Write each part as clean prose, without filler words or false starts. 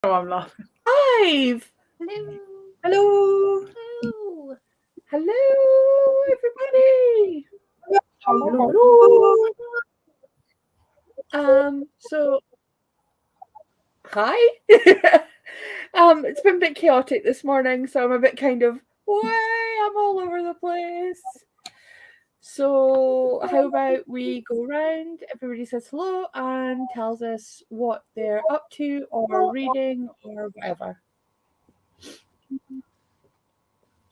Oh, I'm laughing. Live. Hello. Hello. Hello. Hello, everybody. Hello. So hi. It's been a bit chaotic this morning, so I'm a bit kind of I'm all over the place. So how about we go around, everybody says hello and tells us what they're up to or reading or whatever.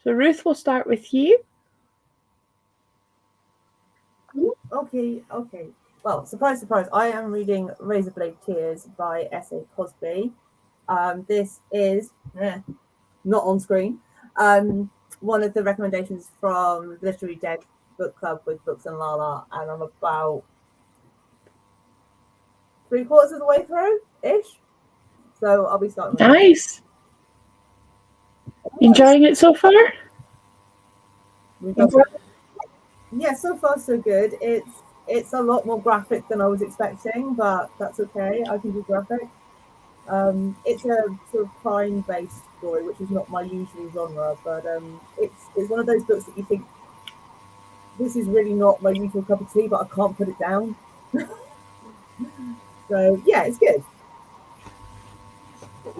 So Ruth, we'll start with you. Okay. Well, surprise, surprise, I am reading Razorblade Tears by S.A. Cosby. This is not on screen. One of the recommendations from Literary Dead Book Club with Books and Lala, and I'm about 3/4 of the way through ish. So I'll be starting with Nice. Enjoying it so far? Yeah, so far so good. It's a lot more graphic than I was expecting, but that's okay. I can do graphic. It's a sort of crime-based story, which is not my usual genre, but it's one of those books that you think this is really not my usual cup of tea, but I can't put it down. So yeah, it's good.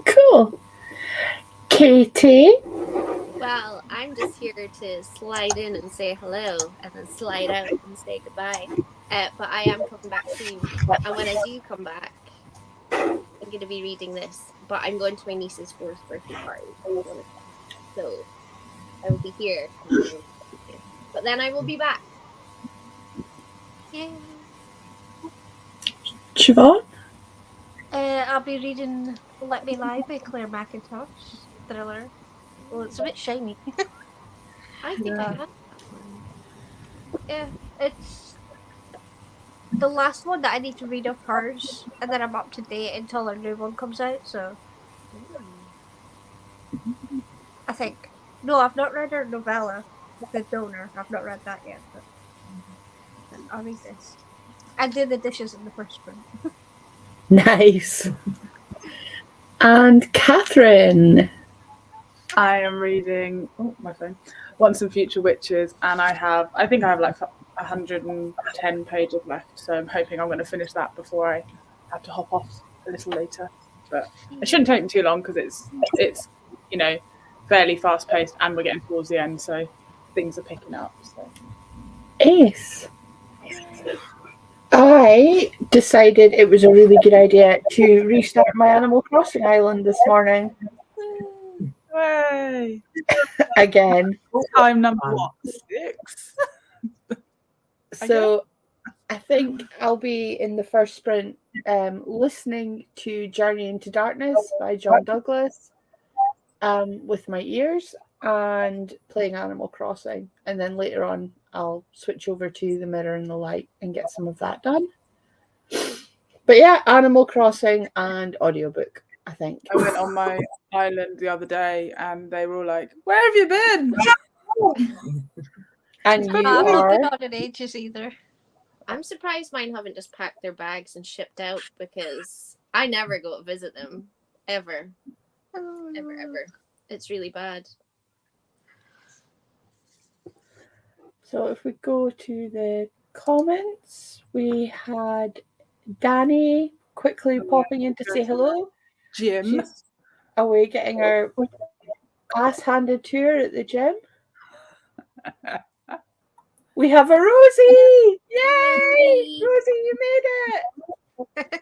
Cool. Katie. Well, I'm just here to slide in and say hello and then slide out and say goodbye. But I am coming back soon. And when I do come back, I'm going to be reading this. But I'm going to my niece's 4th birthday party. So I will be here. But then I will be back. Yay. Siobhan. I'll be reading Let Me Lie by Claire McIntosh thriller. Well, it's a bit shiny. I think I have that one. Yeah, it's the last one that I need to read of hers, and then I'm up to date until a new one comes out. So I think no, I've not read her novella, The Donor. I've not read that yet, but I'll read this. I did the dishes in the first one. Nice. And Catherine. I am reading my phone. Once and Future Witches, and I think I have like 110 pages left, so I'm hoping I'm going to finish that before I have to hop off a little later. But it shouldn't take me too long because it's fairly fast paced, and we're getting towards the end, so things are picking up. So Ace. I decided it was a really good idea to restart my Animal Crossing island this morning. Hooray! Again. Time number what? 6? So I think I'll be in the first sprint listening to Journey into Darkness by John Douglas with my ears and playing Animal Crossing. And then later on, I'll switch over to The Mirror and the Light and get some of that done. But yeah, Animal Crossing and audiobook, I think. I went on my island the other day and they were all like, "Where have you been?" And you I've not are? been on in ages either. I'm surprised mine haven't just packed their bags and shipped out because I never go to visit them. Ever. Ever. It's really bad. So if we go to the comments, we had Danny quickly popping in to say hello. Jim. She's away getting her ass handed to her at the gym. We have a Rosie! Yay! Rosie, you made it!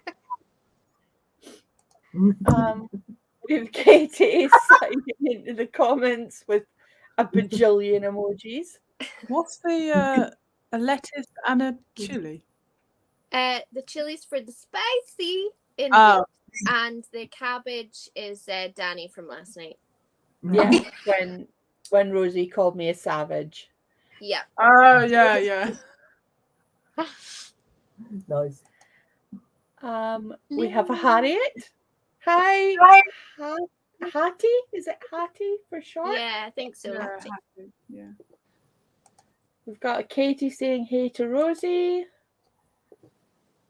We have Katie sliding into the comments with a bajillion emojis. What's the a lettuce and a chili? The chili's for the spicy in and the cabbage is Danny from last night. Yeah, when Rosie called me a savage. Yeah. Oh yeah. Nice. We have a Harriet. Hi. Hattie? Is it Hattie for short? Yeah, I think so. Yeah. We've got a Katie saying hey to Rosie.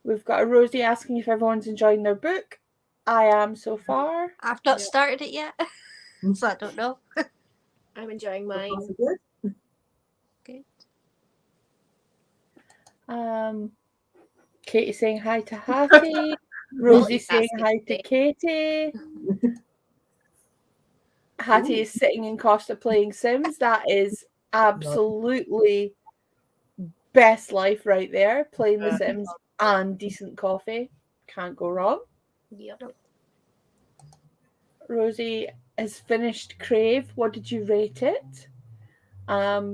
We've got a Rosie asking if everyone's enjoying their book. I am so far. I've not Yeah. started it yet, so I don't know. I'm enjoying So far, mine. so good. Good. Katie saying hi to Hattie. Rosie saying Multitasking hi to today. Katie. Hattie is sitting in Costa playing Sims. That is absolutely best life right there. Playing The Sims and decent coffee. Can't go wrong. Yep. Rosie has finished Crave. What did you rate it?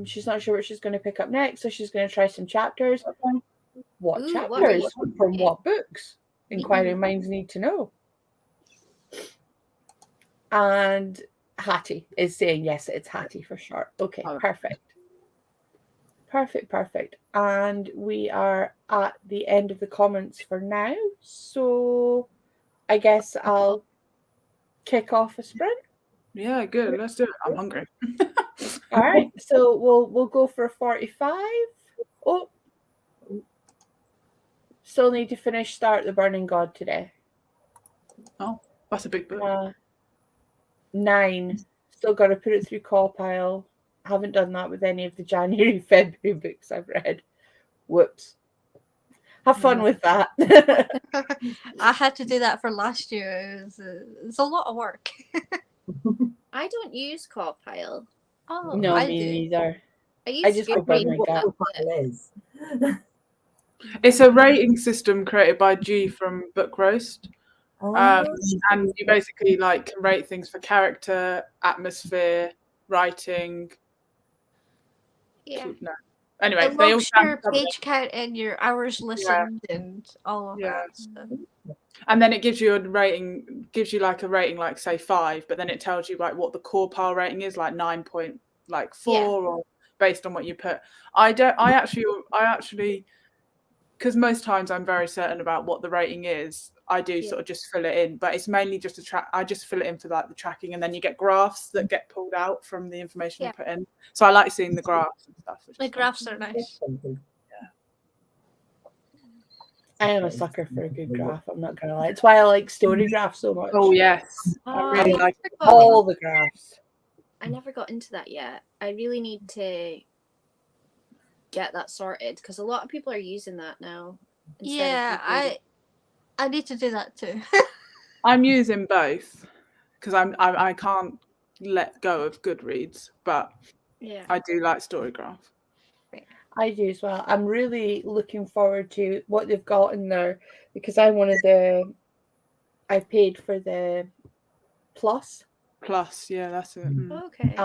She's not sure what she's going to pick up next, so she's going to try some chapters. What Ooh, chapters? what are you From reading? what books? Inquiring minds need to know. And Hattie is saying yes, it's Hattie for sure. Okay, perfect. Perfect. And we are at the end of the comments for now. So I guess I'll kick off a sprint. Yeah, good. Let's do it. I'm hungry. All right. So we'll go for a 45. Oh. Still need to finish Start the Burning God today. Oh, that's a big book. 9. Still got to put it through call pile. Haven't done that with any of the January, February books I've read. Whoops. Have fun with that. I had to do that for last year. It's a lot of work. I don't use Copile. Oh, No, I me do. neither. I use I just go by my Goodreads, gut. but It is. It's a rating system created by G from Book Roast. And you basically like can rate things for character, atmosphere, writing. Yeah. No. Anyway, It they all logs your page count and your hours listened and all of that stuff. And then it gives you a rating, like a rating like say 5, but then it tells you like what the core pile rating is, like 9.4 or based on what you put. I actually because most times I'm very certain about what the rating is. I do sort of just fill it in, but it's mainly just I just fill it in for like the tracking, and then you get graphs that get pulled out from the information you put in. So I like seeing the graphs and stuff. The graphs are nice. I am a sucker for a good graph, I'm not gonna lie. It's why I like story graphs so much. Oh yes. I really like all the graphs. I never got into that yet. I really need to get that sorted because a lot of people are using that now. Yeah, I need to do that too. I'm using both because I can't let go of Goodreads, but I do like Storygraph. I do as well. I'm really looking forward to what they've got in there because I paid for the Plus. Yeah, that's it. Okay.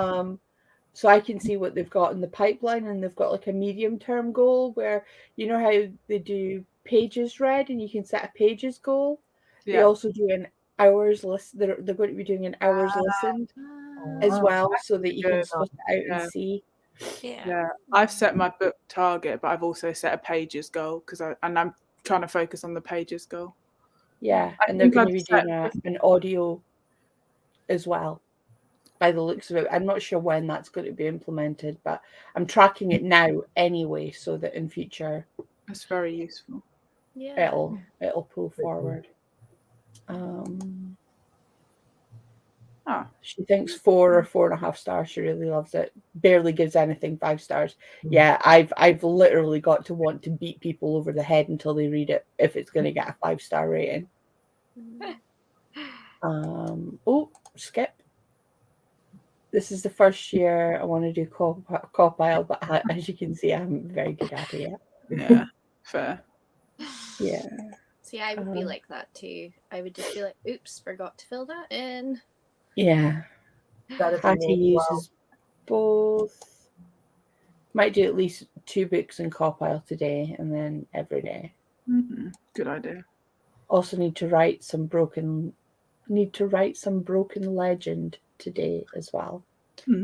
So I can see what they've got in the pipeline, and they've got like a medium-term goal where you know how they do pages read, and you can set a pages goal. Yeah. They also do an hours list. They're going to be doing an hours listened as well, so that you can split it out and see. Yeah, I've set my book target, but I've also set a pages goal and I'm trying to focus on the pages goal. Yeah, and they're going to be doing an audio as well. By the looks of it, I'm not sure when that's going to be implemented, but I'm tracking it now anyway, so that in future, that's very useful. Yeah, it'll pull forward. She thinks 4 or 4.5 stars. She really loves it. Barely gives anything 5 stars. Yeah, I've literally got to want to beat people over the head until they read it if it's going to get a 5-star rating. Skip. This is the first year I want to do copile, but as you can see, I'm very good at it yet. Yeah, fair. Yeah. See, I would be like that too. I would just be like, oops, forgot to fill that in. Yeah. Hattie uses both. Might do at least 2 books in copile today and then every day. Mm-hmm. Good idea. Also need to write some broken legend today as well.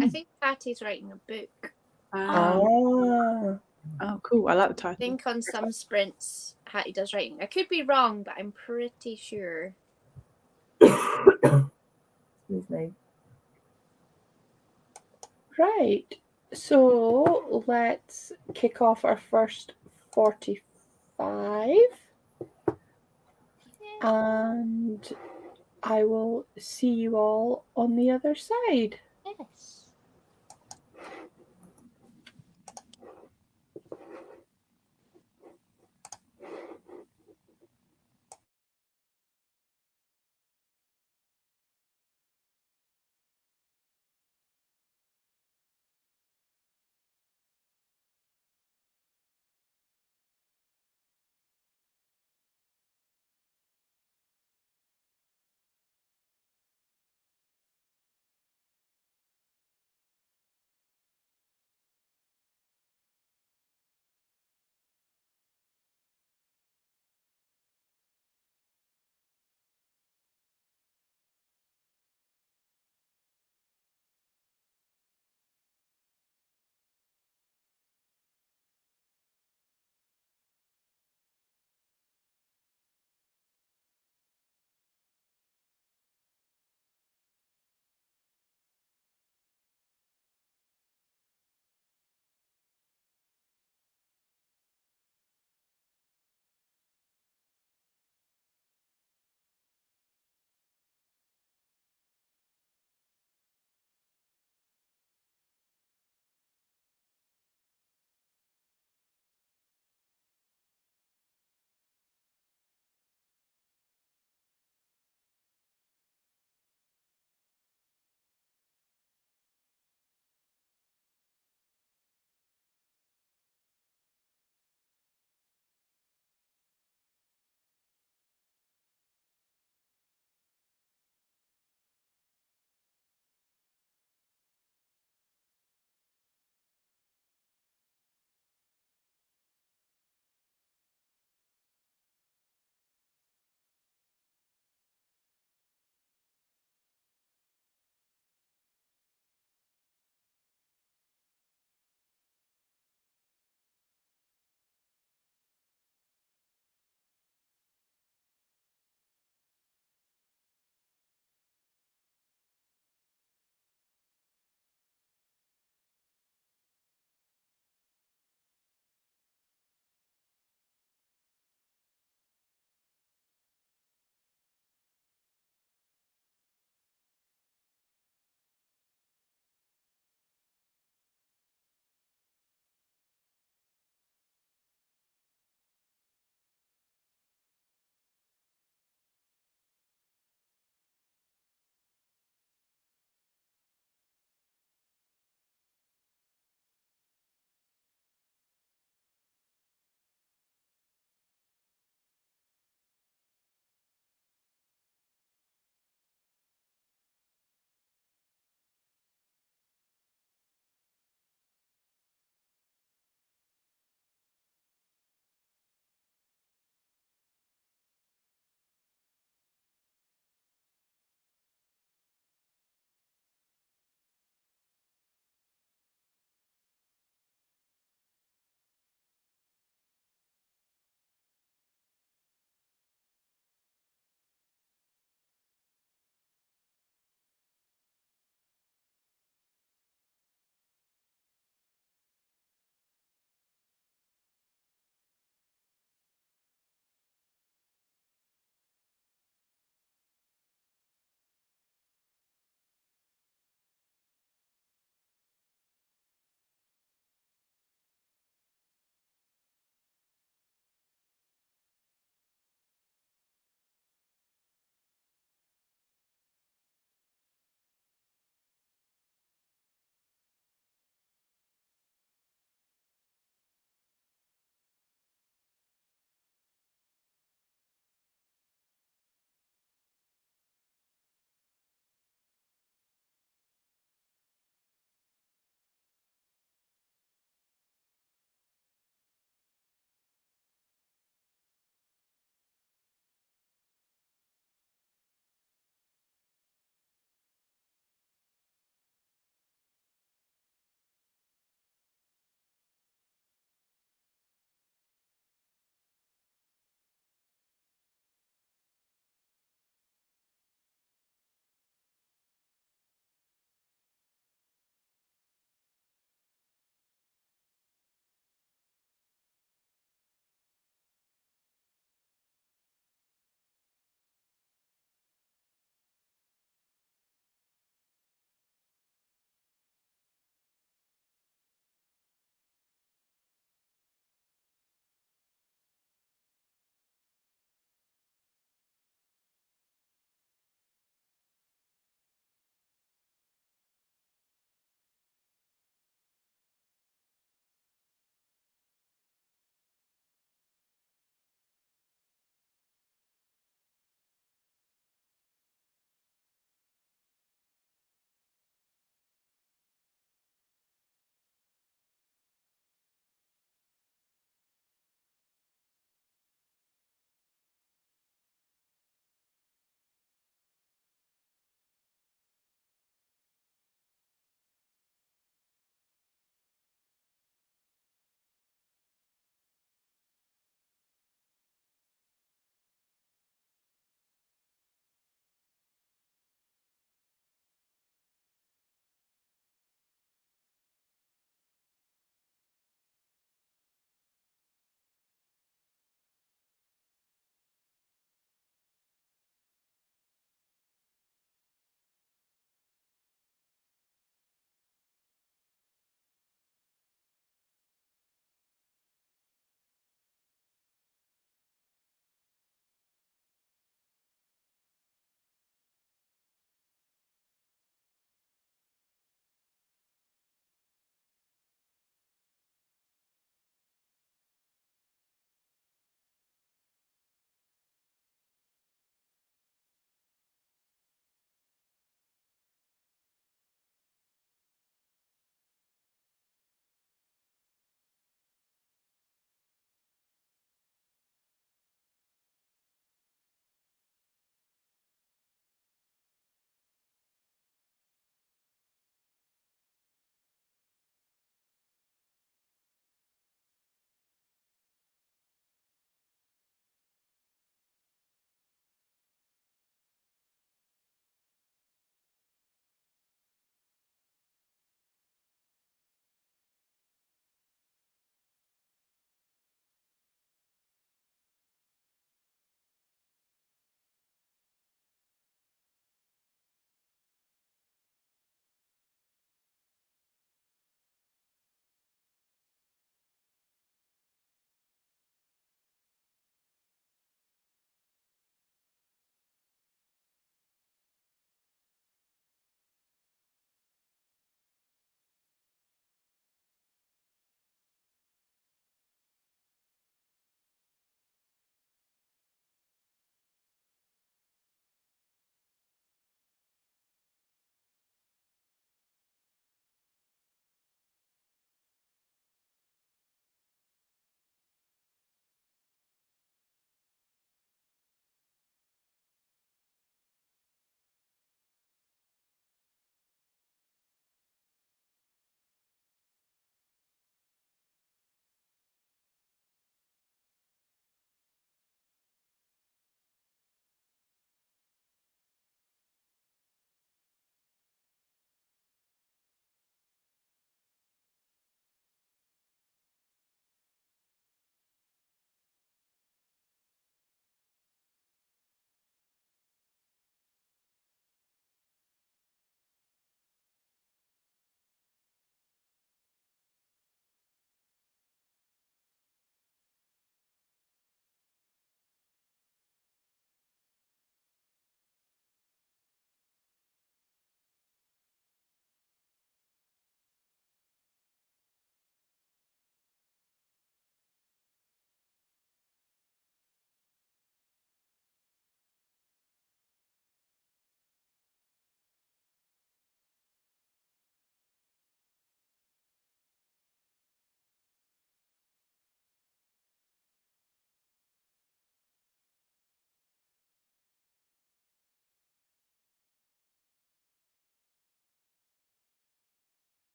I think Hattie's writing a book. Oh, cool. I like the title. I think on some sprints Hattie does writing. I could be wrong, but I'm pretty sure. Excuse me. Right. So let's kick off our first 45. And I will see you all on the other side. Yes.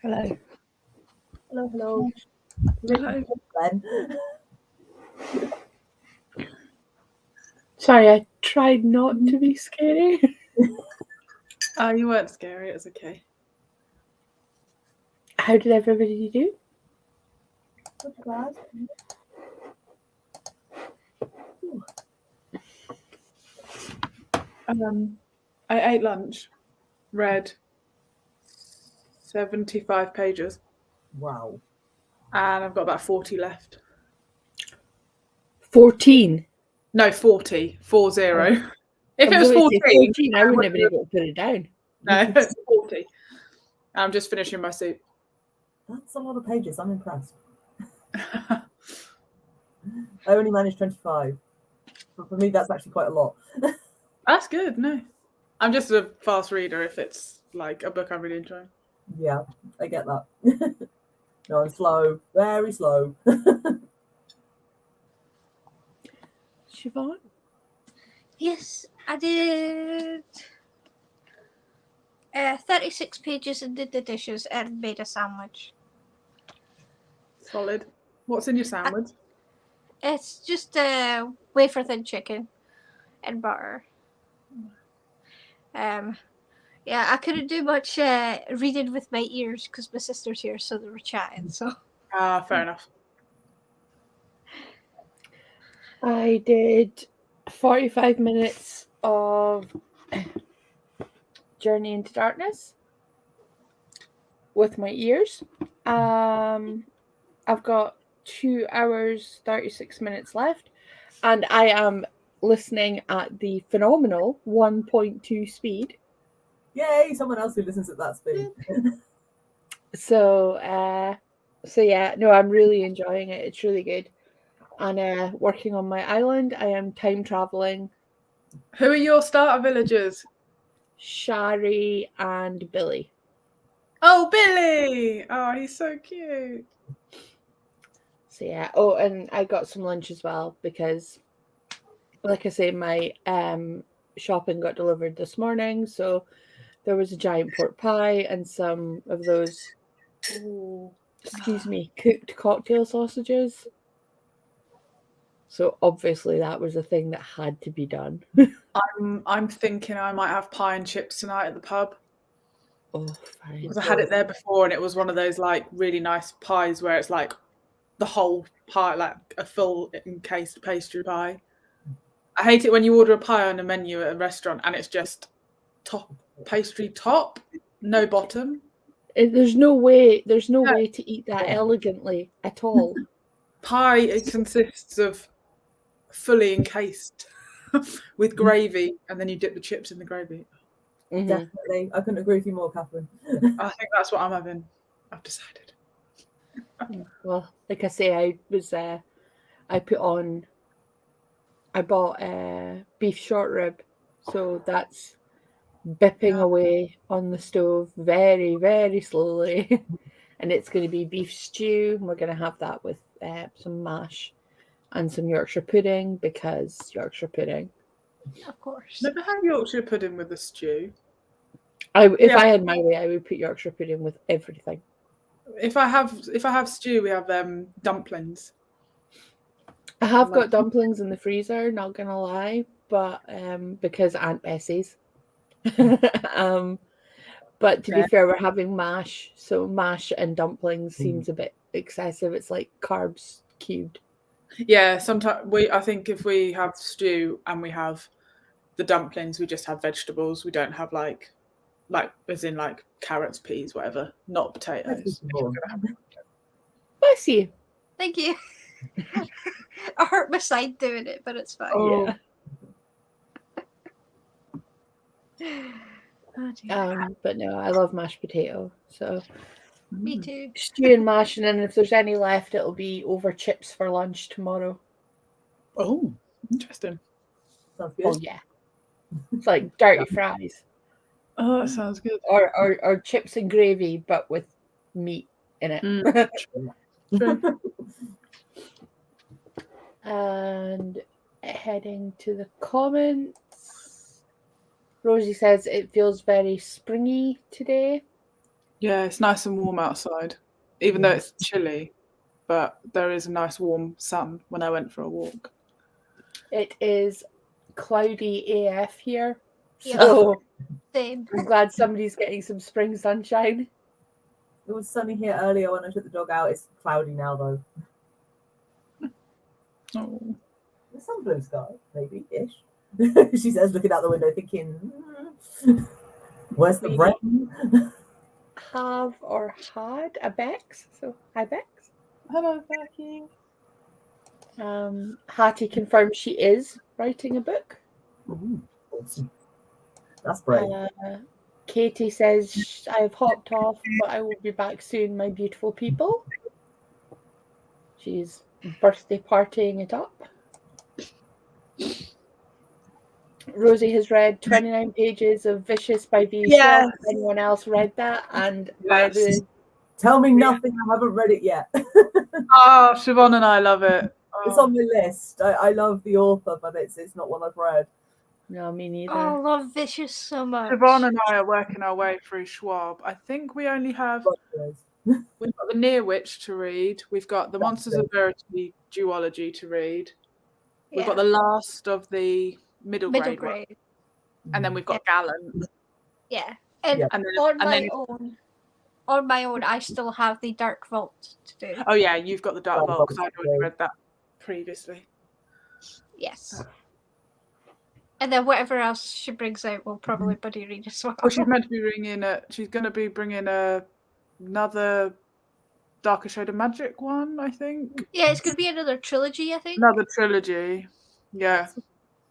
Hello. Hello. Hello. Then. Sorry, I tried not to be scary. Oh, you weren't scary. It was okay. How did everybody do? Not bad. I ate lunch, read 75 pages, Wow. and I've got about 40 left. 14. No, 40. 40. If it I was was about to 14, say 14, I wouldn't have been able to put it down. no, it's 40. I'm just finishing my soup. That's a lot of pages. I'm impressed. I only managed 25. But for me, that's actually quite a lot. That's good. No, I'm just a fast reader if it's like a book I'm really enjoying. Yeah, I get that. No, I'm slow. Very slow. Siobhan? Yes, I did 36 pages and did the dishes and made a sandwich. Solid. What's in your sandwich? It's just wafer thin chicken and butter. Yeah, I couldn't do much reading with my ears because my sister's here, so they were chatting. So Fair enough. I did 45 minutes of Journey into Darkness with my ears. I've got 2 hours, 36 minutes left, and I am listening at the phenomenal 1.2 speed. Yay, someone else who listens at that speed. So yeah, no, I'm really enjoying it. It's really good. And working on my island, I am time traveling. Who are your starter villagers? Shari and Billy. Oh, Billy! Oh, he's so cute. So yeah. Oh, and I got some lunch as well because, like I say, my shopping got delivered this morning. So there was a giant pork pie and some of those, cooked cocktail sausages. So obviously that was a thing that had to be done. I'm thinking I might have pie and chips tonight at the pub. Oh, fine. Because I had it there before and it was one of those like really nice pies where it's like the whole pie, like a full encased pastry pie. I hate it when you order a pie on a menu at a restaurant and it's just pastry top, no bottom. There's no way to eat that elegantly at all. Pie, it consists of fully encased with gravy, and then you dip the chips in the gravy. Mm-hmm. Definitely. I couldn't agree with you more, Catherine. I think that's what I'm having. I've decided. Well, like I say, I bought beef short rib, so that's bipping away on the stove very, very slowly. And it's going to be beef stew. We're going to have that with some mash and some Yorkshire pudding because Yorkshire pudding. of course. Never had Yorkshire pudding with a stew. If I had my way, I would put Yorkshire pudding with everything. If I have stew, we have dumplings. I have got dumplings in the freezer, not gonna lie, but because Aunt Bessie's. But to be fair, we're having mash, so mash and dumplings seems a bit excessive. It's like carbs cubed. Yeah, sometimes I think if we have stew and we have the dumplings, we just have vegetables. We don't have like as in like carrots, peas, whatever, not potatoes. Bless you. Thank you. I hurt my side doing it, but it's fine. Oh. Yeah. But no, I love mashed potato. So Me too. stew and mash, and then if there's any left, it'll be over chips for lunch tomorrow. Oh, interesting. Sounds good. Oh yeah, it's like dirty fries. Oh, that sounds good. Or chips and gravy, but with meat in it. True. And heading to the comments, Rosie says it feels very springy today. Yeah, it's nice and warm outside, even though it's chilly. But there is a nice warm sun when I went for a walk. It is cloudy AF here, Yeah. so Same. I'm glad somebody's getting some spring sunshine. It was sunny here earlier when I took the dog out. It's cloudy now though. Oh. There's some blue sky, maybe ish. She says, looking out the window, thinking, "Where's the We rain?" have or had a Bex, so hi Bex. Hello, Becky. Hattie confirms she is writing a book. Ooh, awesome. That's great. Katie says, I have hopped off, but I will be back soon, my beautiful people. She's birthday partying it up. Rosie has read 29 pages of Vicious by V. Yes. Shaw. Anyone else read that? And Yes. Tell me nothing. I haven't read it yet. Oh, Siobhan and I love it. It's on my list. I love the author, but it's not one I've read. No, me neither. Oh, I love Vicious so much. Siobhan and I are working our way through Schwab. I think we only have we've got the Near Witch to read. We've got the Monsters of Verity duology to read. We've got the last of the middle grade. One. And then we've got Gallant. Yeah. And on my own, I still have the Dark Vault to do. Oh yeah, you've got the Dark Vault because I'd already read that previously. Yes. And then whatever else she brings out, we'll probably buddy read as well. Well, she's meant to be she's going to be bringing another Darker Shade of Magic one, I think. Yeah, it's going to be another trilogy, I think. Another trilogy. Yeah.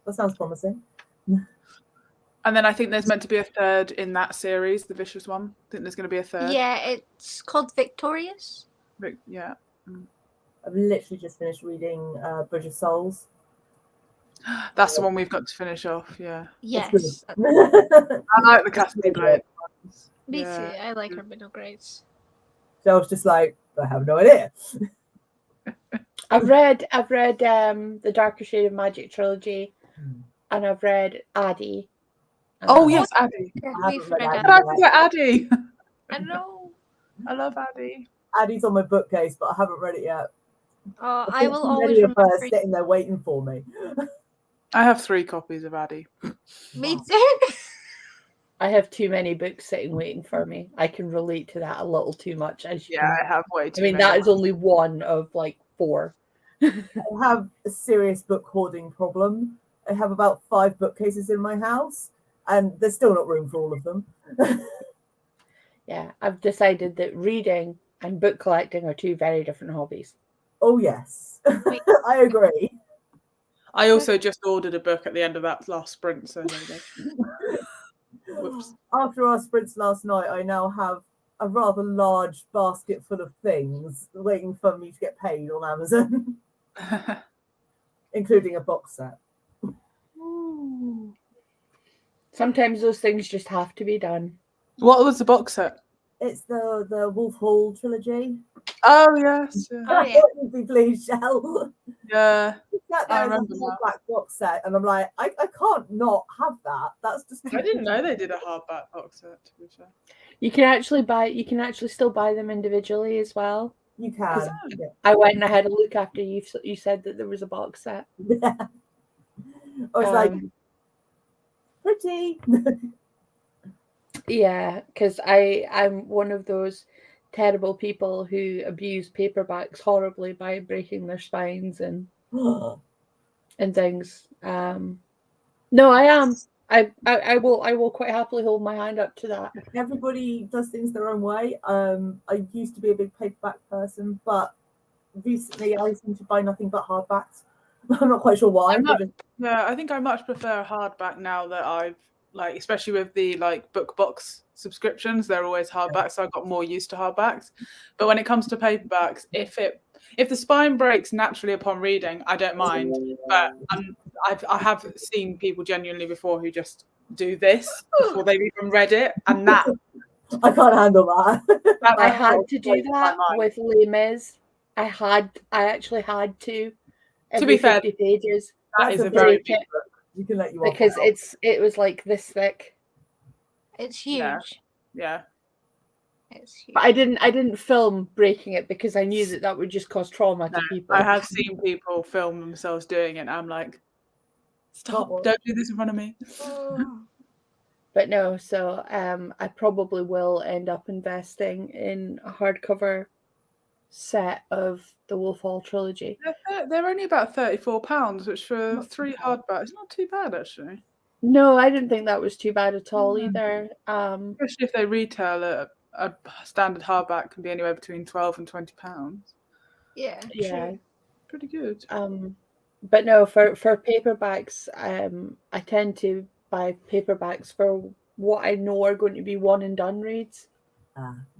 That sounds promising. And then I think there's meant to be a third in that series, the Vicious one. I think there's going to be a third. Yeah, it's called Victorious. Yeah. I've literally just finished reading Bridge of Souls. That's the one we've got to finish off, yeah. Yes. I like the Cassie Blade ones. Me too. I like her middle grades. So I was just like, I have no idea. I've read the Darker Shade of Magic trilogy, and I've read Addie. Oh yes, Addie. We've read I forget Addie. I know. I love Addie. Addie's on my bookcase, but I haven't read it yet. I will always many of her remember. sitting there waiting for me. I have 3 copies of Addie. Me too. I have too many books sitting waiting for me. I can relate to that a little too much. I have way too many. that is only one of like 4. I have a serious book hoarding problem. I have about 5 bookcases in my house, and there's still not room for all of them. Yeah, I've decided that reading and book collecting are 2 very different hobbies. Oh yes, I agree. I also just ordered a book at the end of that last sprint, so there we go. Whoops. After our sprints last night, I now have a rather large basket full of things waiting for me to get paid on Amazon, including a box set. Sometimes those things just have to be done. What was the box set? It's the Wolf Hall trilogy. Oh yes. Yeah. Oh, yeah. Please, Shell. Yeah. I remember that black box set, and I'm like, I can't not have that. That's just. I didn't know they did a hardback box set. To be fair. You can actually still buy them individually as well. You can. Yeah. I went and I had a look after you said that there was a box set. Yeah. I was like, pretty. Yeah, because I'm one of those terrible people who abuse paperbacks horribly by breaking their spines and things. No, I am. I will quite happily hold my hand up to that. Everybody does things their own way. I used to be a big paperback person, but recently I seem to buy nothing but hardbacks. I'm not quite sure why. I think I much prefer a hardback now that I've especially with the book box subscriptions, they're always hardbacks, so I got more used to hardbacks. But when it comes to paperbacks, if the spine breaks naturally upon reading, I don't mind. But I have seen people genuinely before who just do this before they've even read it, and that I can't handle that. I had to do that with Les Mis. I actually had to. To be fair, 50 pages. That is a very big book. You can let you because it was like this thick. It's huge. Yeah. It's huge. But I didn't film breaking it because I knew that would just cause trauma to people. I have seen people film themselves doing it, and I'm like, stop! Don't do this in front of me. Oh. But no, so I probably will end up investing in a hardcover set of the Wolf Hall trilogy. They're only about £34, which for 3 hardbacks is not too bad actually. No, I didn't think that was too bad at all either. Especially if they retail a standard hardback can be anywhere between £12 and £20. Yeah. Yeah. True. Pretty good. But no, for paperbacks, I tend to buy paperbacks for what I know are going to be one and done reads.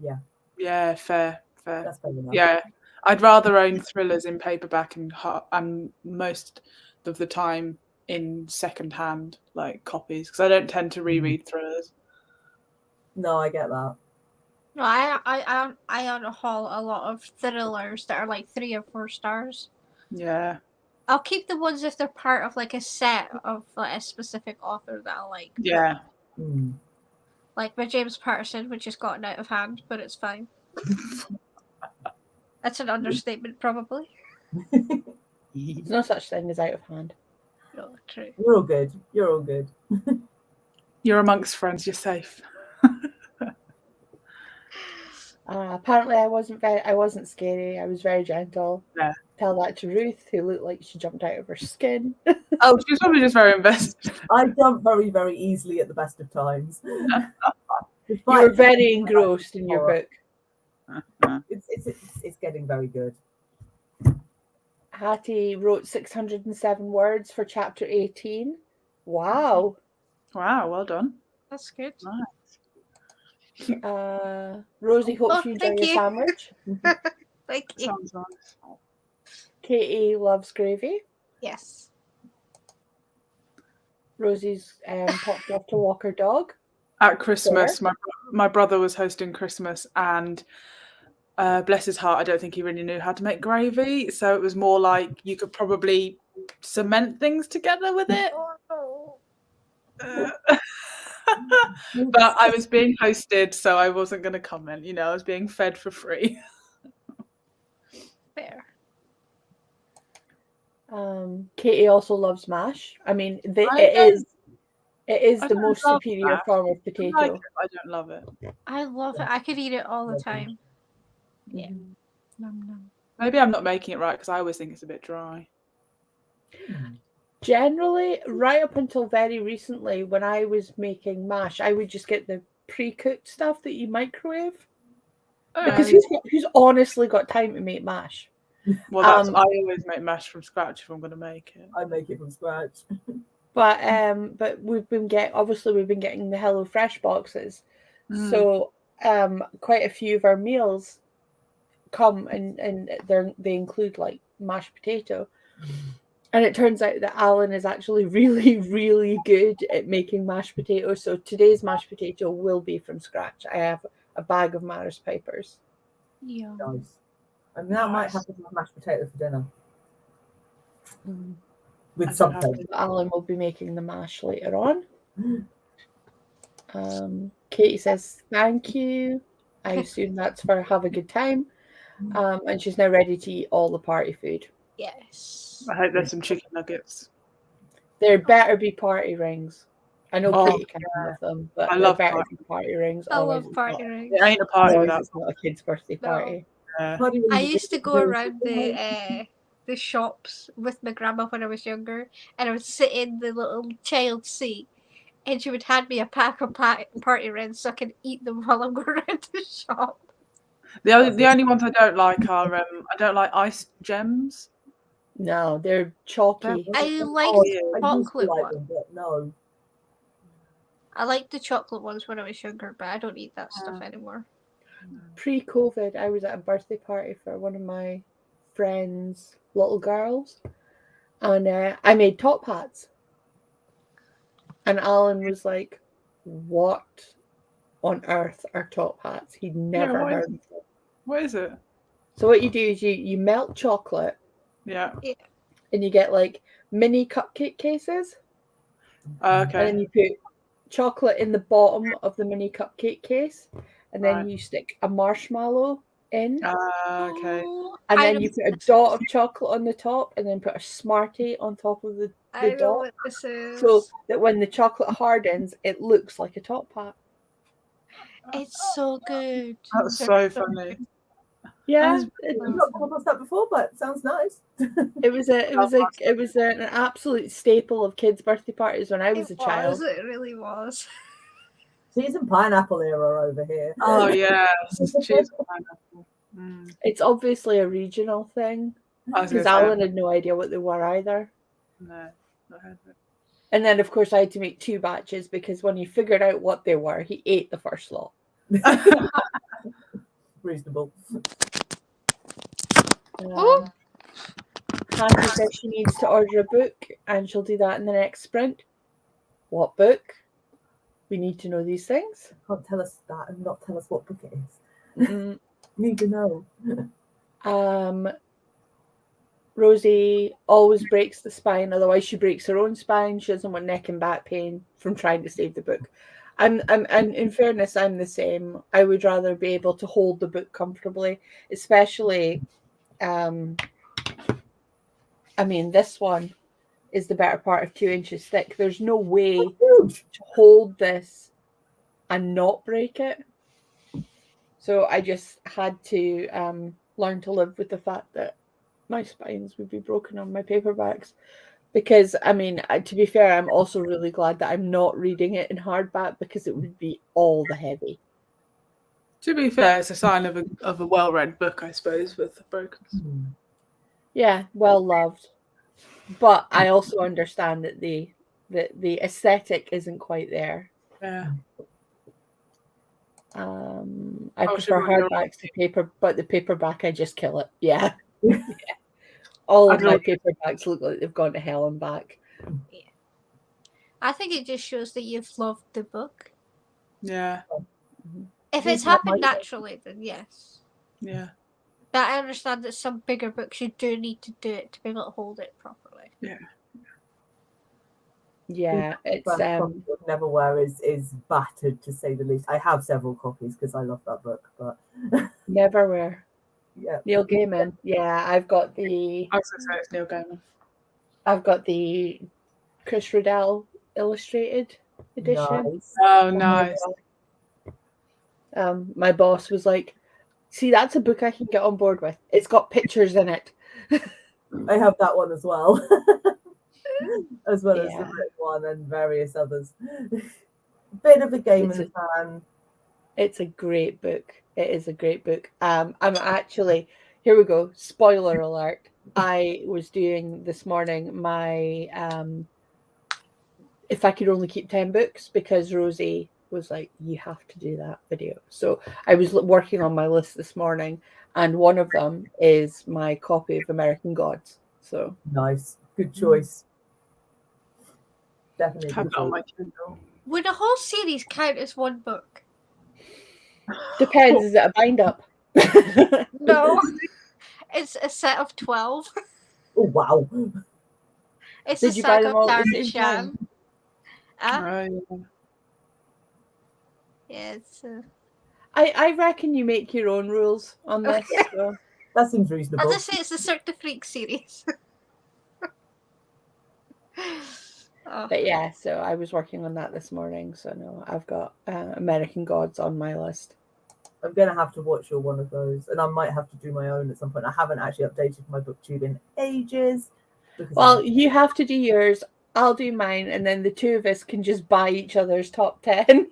Yeah. Yeah, fair. That's fair enough. Yeah, I'd rather own thrillers in paperback and most of the time in second-hand like copies because I don't tend to reread thrillers. No, I get that. No, I own a lot of thrillers that are like 3 or 4 stars. Yeah. I'll keep the ones if they're part of like a set of like a specific author that I like. Yeah. Like my James Patterson, which has gotten out of hand, but it's fine. That's an understatement, probably. There's no such thing as out of hand. No, true. You're all good. You're all good. You're amongst friends. You're safe. Apparently, I wasn't scary. I was very gentle. Yeah. Tell that to Ruth, who looked like she jumped out of her skin. Oh, she's probably just very invested. I jump very, very easily at the best of times. You were very engrossed in your book. It's getting very good. Hattie wrote 607 words for chapter 18. Wow. Wow, well done. That's good. Nice. Rosie hopes you enjoy your sandwich. Thank you. Sounds nice. Katie loves gravy. Yes. Rosie's popped off to walk her dog. At Christmas, my brother was hosting Christmas and bless his heart, I don't think he really knew how to make gravy. So it was more like you could probably cement things together with it. But I was being hosted, so I wasn't going to comment. You know, I was being fed for free. Fair. Katie also loves mash. I mean, it is the most superior mash. form of potato. I don't love it. I love it. I could eat it all the time. Yeah. Maybe I'm not making it right because I always think it's a bit dry. Generally, right up until very recently, when I was making mash, I would just get the pre-cooked stuff that you microwave. Because who's honestly got time to make mash? Well, I always make mash from scratch if I'm going to make it. I make it from scratch. But we've been getting the Hello Fresh boxes, so quite a few of our meals come and they include like mashed potato. And it turns out that Alan is actually really, really good at making mashed potatoes. So today's mashed potato will be from scratch. I have a bag of Maris Pipers. Yeah. Nice. And that might happen with mashed potato for dinner. With something. Alan will be making the mash later on. Katie says, thank you. I assume that's for have a good time. And she's now ready to eat all the party food. Yes. I hope there's some chicken nuggets. There better be party rings. I know Katie can't have them, but I love party rings. I love party rings. It ain't a party without. It's not a kid's birthday party. I used to go around the shops with my grandma when I was younger, and I would sit in the little child seat, and she would hand me a pack of party rings so I could eat them while I'm going around the shop. The only ones I don't like are I don't like ice gems. No, they're chalky. I like the chocolate ones. No. I liked the chocolate ones when I was younger, but I don't eat that stuff anymore. Pre-COVID, I was at a birthday party for one of my friends' little girls, and I made top hats. And Alan was like, "What on earth are top hats?" He'd never heard of them. What is it? So what you do is you melt chocolate. Yeah. And you get like mini cupcake cases. Okay. And then you put chocolate in the bottom of the mini cupcake case. and then Right. you stick a marshmallow in, Okay. and I then know you put a what this dot is. of chocolate on the top, and then put a Smartie on top of the I know dot, what this is. so that when the chocolate hardens, it looks like a top hat. It's so good. That's They're so funny. Yeah, I've not come across that before, but it sounds nice. it was an absolute staple of kids' birthday parties when I was a child. It really was. Cheese and pineapple era over here. Oh yes, cheese and pineapple. It's obviously a regional thing I was because gonna say, Alan had no idea what they were either. no, not heard of it. And then, of course, I had to make 2 batches because when he figured out what they were, he ate the first lot. Reasonable. Hattie says she needs to order a book and she'll do that in the next sprint. What book? We need to know these things. Can't tell us that and not tell us what book it is. Mm. Need to know. Rosie always breaks the spine, otherwise she breaks her own spine. She doesn't want neck and back pain from trying to save the book. And in fairness, I'm the same. I would rather be able to hold the book comfortably, especially this one is the better part of 2 inches thick. There's no way to hold this and not break it. So I just had to learn to live with the fact that my spines would be broken on my paperbacks. Because, to be fair, I'm also really glad that I'm not reading it in hardback because it would be all the heavy. To be fair, it's a sign of a well-read book, I suppose, with the broken. Yeah, well loved. But I also understand that the aesthetic isn't quite there. Yeah. I prefer hardbacks to paper, but the paperback I just kill it. Yeah. Yeah. All of my paperbacks look like they've gone to hell and back. Yeah. I think it just shows that you've loved the book. Yeah. If it's happened naturally, then yes. Yeah. But I understand that some bigger books you do need to do it to be able to hold it properly. Yeah. Yeah, it's Neverwhere is battered, to say the least. I have several copies because I love that book, but Neverwhere. Yeah. Neil Gaiman. Yeah, I've got the. I was going to say it's Neil Gaiman. I've got the Chris Riddell illustrated edition. Nice. Oh, nice. My boss was like, "See, that's a book I can get on board with. It's got pictures in it." I have that one as well, as well as Yeah. the red one and various others. Bit of a Gaiman fan. It's a great book. It is a great book. I'm actually, here we go. Spoiler alert. I was doing this morning my if I could only keep 10 books because Rosie was like, you have to do that video. So I was working on my list this morning, and one of them is my copy of American Gods. So nice. Good choice. Definitely. Have that on my Kindle. Would a whole series count as one book? Depends. Is it a bind up? No. It's a set of 12. Oh, wow. It's Did a you buy saga them of all at the Darren same Shan. time? Yeah, it's I reckon you make your own rules on this. Okay. So. That seems reasonable. I'll just say it's the Cirque du Freak series. But yeah, so I was working on that this morning. So no, I've got American Gods on my list. I'm going to have to watch your one of those, and I might have to do my own at some point. I haven't actually updated my booktube in ages. Well, you have to do yours. I'll do mine, and then the two of us can just buy each other's top 10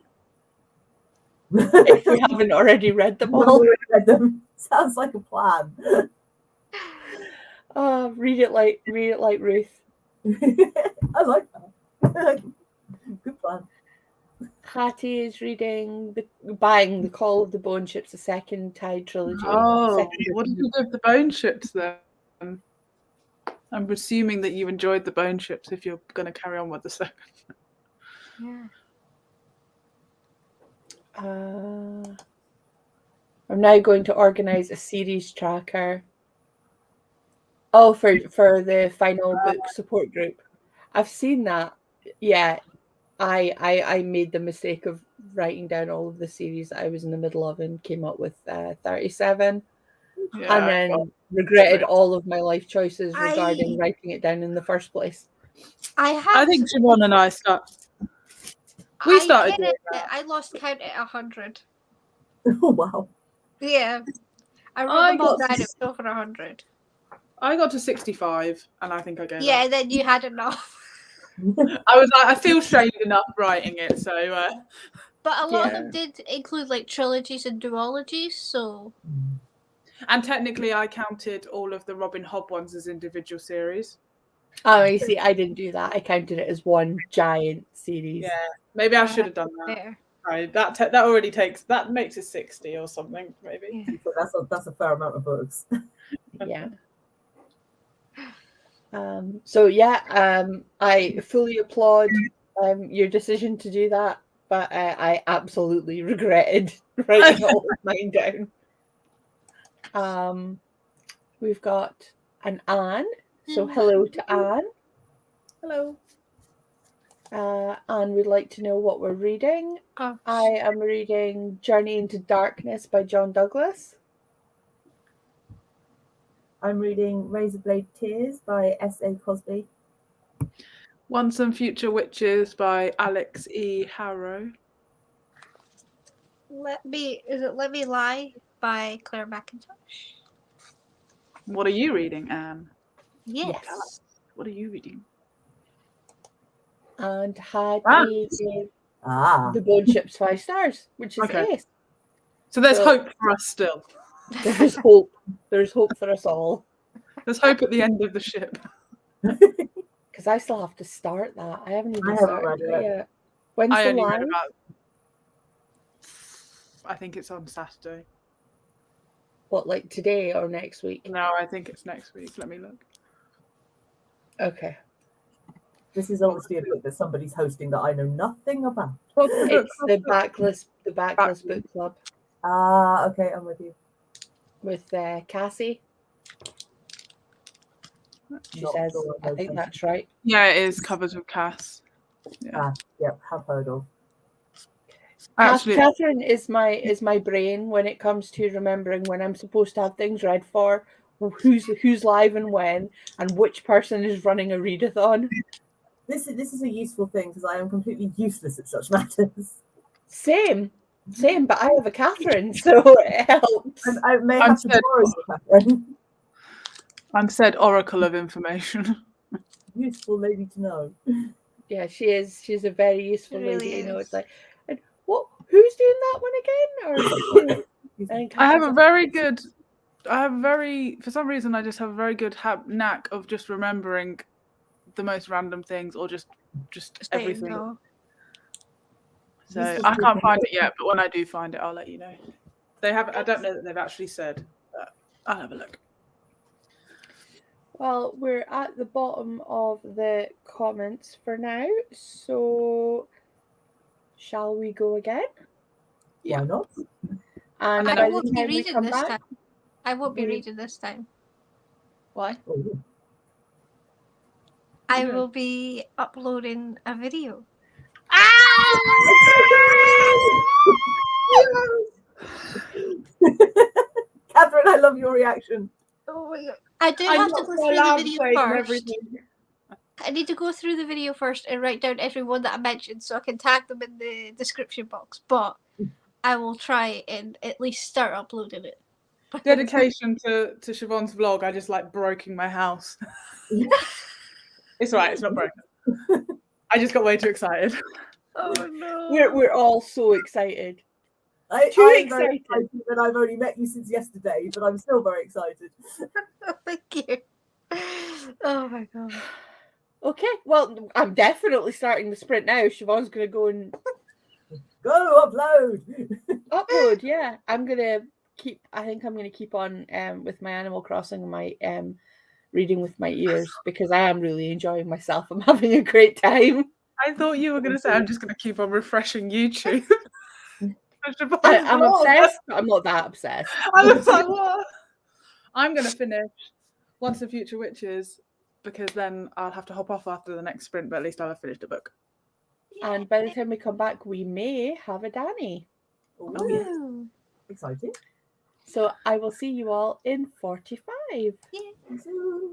if we haven't already read them all. Read them. Sounds like a plan. Read it like Ruth. I like that. Good plan. Hattie is buying the Call of the Bone Ships, the second Tide trilogy. Oh, what did you do with the Bone Ships then? I'm assuming that you enjoyed the Bone Ships if you're going to carry on with the second. Yeah. I'm now going to organize a series tracker. Oh, for the final book support group. I've seen that. Yeah, I made the mistake of writing down all of the series that I was in the middle of and came up with 37. Yeah, And then regretted all of my life choices regarding I- writing it down in the first place. I think Siobhan and I we started doing that. I lost count at 100. Oh wow. Yeah. I wrote I them all got down. to- It was over 100. I got to 65 and I think I gave Yeah, up. and then you had enough. I was like, I feel shamed enough writing it, so But a lot of them Yeah. did include like trilogies and duologies, so and technically I counted all of the Robin Hobb ones as individual series. Oh, you see, I didn't do that. I counted it as one giant series. Yeah, maybe I should have done that. there. Right, that already that makes it 60 or something, maybe. Yeah. So that's a fair amount of books. Yeah. So yeah, I fully applaud your decision to do that, but I absolutely regretted writing all of mine down. We've got an Anne. So hello to Anne. Hello. Anne would like to know what we're reading. Oh, I am reading Journey into Darkness by John Douglas. I'm reading Razorblade Tears by S.A. Cosby. Once and Future Witches by Alex E. Harrow. Let Me Lie by Claire McIntosh. What are you reading, Anne? Yes. What are you reading? And Hattie gave Ah. The Bone Ships 5 stars, which is Okay. ace. So there's So- hope for us still. There's hope. There's hope for us all. There's hope at the end of the ship. Because I still have to start that. I haven't even haven't started read it it. yet. When's I the only read live? about. I think it's on Saturday. What, like today or next week? No, I think it's next week. Let me look. Okay. This is obviously a book that somebody's hosting that I know nothing about. It's the Backlist Book Club Ah, okay, I'm with you. with Cassie. She Not says, sure I think that's right. Yeah, it is covers with Cass. Yeah. Yep, have heard of. Actually, Catherine is my brain when it comes to remembering when I'm supposed to have things read for, who's live and when, and which person is running a readathon. This is a useful thing because I am completely useless at such matters. Same, but I have a Catherine, so it helps. And I may I'm have to said- borrow your Catherine. I'm said oracle of information. Useful lady to know. Yeah, she is. She's a very useful She really lady. You know, is. it's like, and what? Who's doing that one again? Or I think I have Catherine's a very good. For some reason, I just have a very good knack of just remembering the most random things or just everything. No. So Useful I can't to find know. it yet, but when I do find it, I'll let you know. They have. I don't know that they've actually said, but I'll have a look. Well, we're at the bottom of the comments for now, so shall we go again? Yeah. Why not? And then by I the won't be time we reading come this back, time. I won't be we- reading this time. Why? Oh, I Okay. will be uploading a video. Catherine, I love your reaction. Oh my god. I do I have to knocked go my through the alarm video side and first. everything. I need to go through the video first and write down everyone that I mentioned so I can tag them in the description box. But I will try and at least start uploading it. Dedication to Siobhan's vlog. I just like broking my house. It's alright. It's not broken. I just got way too excited. Oh no. We're all so excited. I'm Too very excited. excited that I've only met you since yesterday, but I'm still very excited. Thank you. Oh my god. Okay, well, I'm definitely starting the sprint now. Siobhan's going to go and Go upload. upload. Yeah, I'm going to keep. I think I'm going to keep on with my Animal Crossing and my reading with my ears because I am really enjoying myself. I'm having a great time. I thought you were going to say I'm just going to keep on refreshing YouTube. I'm obsessed, but I'm not that obsessed. I was like, what? I'm going to finish Once and Future Witches because then I'll have to hop off after the next sprint, but at least I'll have finished a book. And by the time we come back, we may have a Danny. Oh, yes. Ooh. Exciting. So I will see you all in 45. So,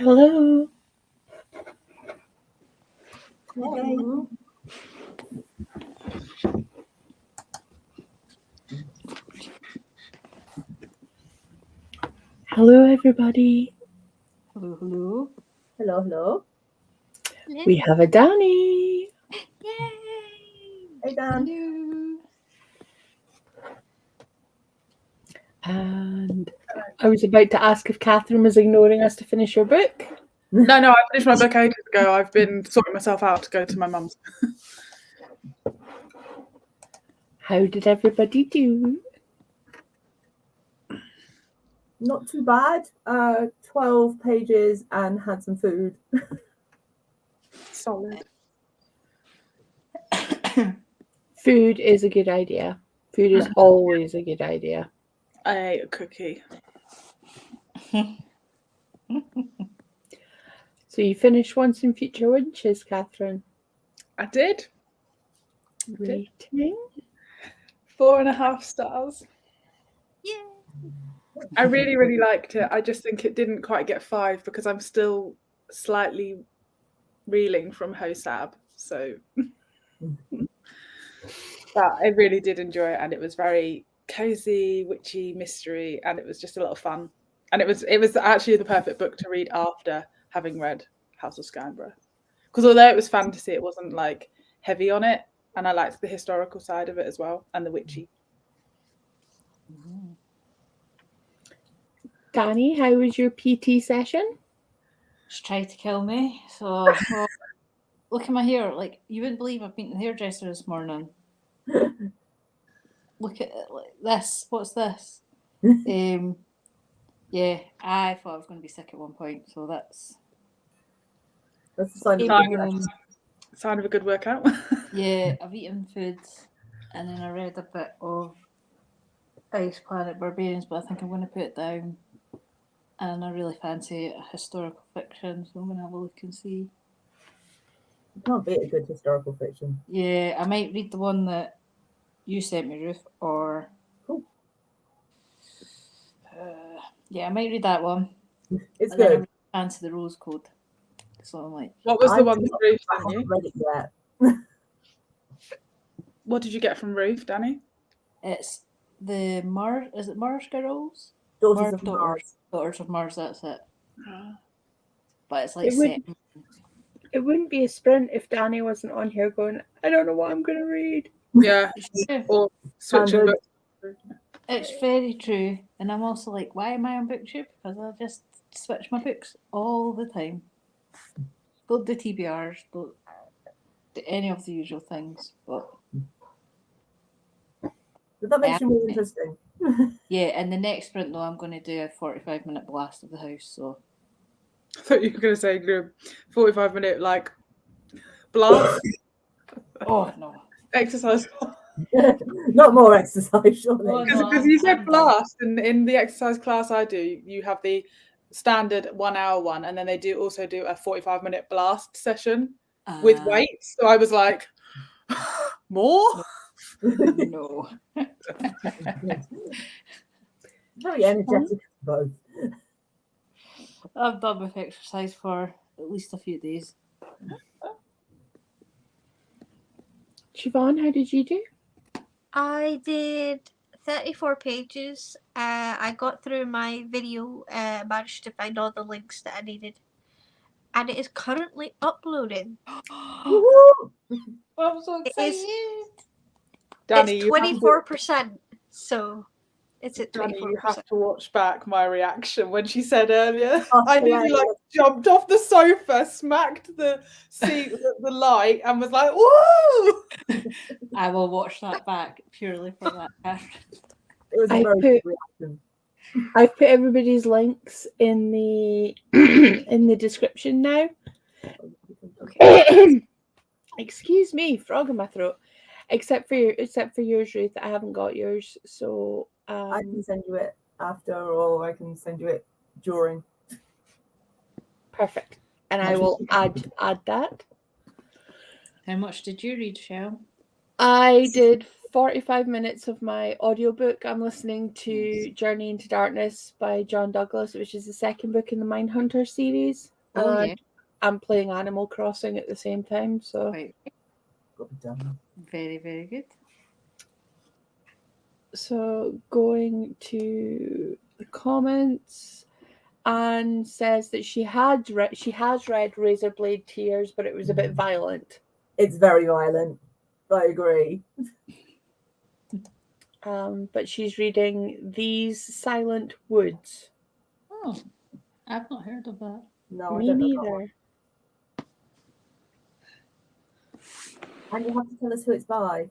Hello. Hey. Hello, everybody. Hello, hello. Hello, hello. We have a Danny. Yay! Hey, Dan. Hello. And I was about to ask if Catherine was ignoring us to finish your book. No, I finished my book ages ago. I've been sorting myself out to go to my mum's. How did everybody do? Not too bad. 12 pages and had some food. Solid. Food is a good idea. Food is always a good idea. I ate a cookie. So you finished Once and Future Witches, Catherine. I did. Rating? 4.5 stars. Yay! I really, really liked it. I just think it didn't quite get 5 because I'm still slightly reeling from Hosab. So but I really did enjoy it, and it was very cozy, witchy mystery, and it was just a lot of fun. And it was actually the perfect book to read after having read House of Scarborough. Because although it was fantasy, it wasn't like heavy on it, and I liked the historical side of it as well, and the witchy. Danny, how was your PT session? Just tried to kill me. So well, look at my hair. Like, you wouldn't believe I've been to the hairdresser this morning. Look at it like this. What's this? Yeah, I thought I was going to be sick at one point, so that's That's the sign of Came good home, Sign of a good workout. yeah, I've eaten food, and then I read a bit of Ice Planet Barbarians, but I think I'm going to put it down. And I really fancy a historical fiction, so I'm going to have a look and see. You can't beat a good historical fiction. Yeah, I might read the one that you sent me, Ruth, or Cool. yeah, I might read that one. It's And then I good. really fancy the Rose Code, so I'm like, What was the I've one that not- Ruth I sent haven't you? read it yet. What did you get from Ruth, Danny? it's the Mars. Is it Mars Girls? Daughters of Mars. Daughters of Mars. That's it. But it's like It set. It wouldn't be a sprint if Danny wasn't on here going, I don't know what I'm going to read. Yeah, Yeah, or switching Standard. books. it's very true. And I'm also like, why am I on BookTube? Because I just switch my books all the time. Don't do TBRs, don't do any of the usual things. But But that makes you more Yeah. interesting. yeah, and the next sprint though, I'm going to do a 45-minute blast of the house. So I thought you were going to say 45-minute like blast oh no, exercise. Not more exercise, surely. Oh, no. Because you said I'm done. blast, and in the exercise class I do, you have the standard 1 hour one, and then they do also do a 45-minute blast session with weights. So I was like, more? No. Very energetic, both. I've done with exercise for at least a few days. Siobhan, how did you do? I did 34 pages. I got through my video, managed to find all the links that I needed. And it is currently uploading. Woohoo! I'm so It excited. is- Danny, it's you have to- 24%. So it's at Danny, 24%. you have to watch back my reaction when she said earlier. Oh, I nearly like jumped off the sofa, smacked the seat, the light, and was like, "Woo!" I will watch that back purely for that. It was a I very put- good reaction. I've put everybody's links in the in the description now. Okay. Excuse me, frog in my throat. Except for yours, Ruth. I haven't got yours, so I can send you it after, or I can send you it during. perfect. And I will add that. How much did you read, Shell? I did 45 minutes of my audiobook. I'm listening to Journey into Darkness by John Douglas, which is the second book in the Mindhunter series. Oh, and yeah. I'm playing Animal Crossing at the same time. So Right. Got to be done. Very, very good. So going to the comments, Anne says that she has read Razorblade Tears, but it was a bit violent. It's very violent. I agree. But she's reading These Silent Woods. Oh, I've not heard of that. No, I Me don't know that one. neither. And you have to tell us who it's by,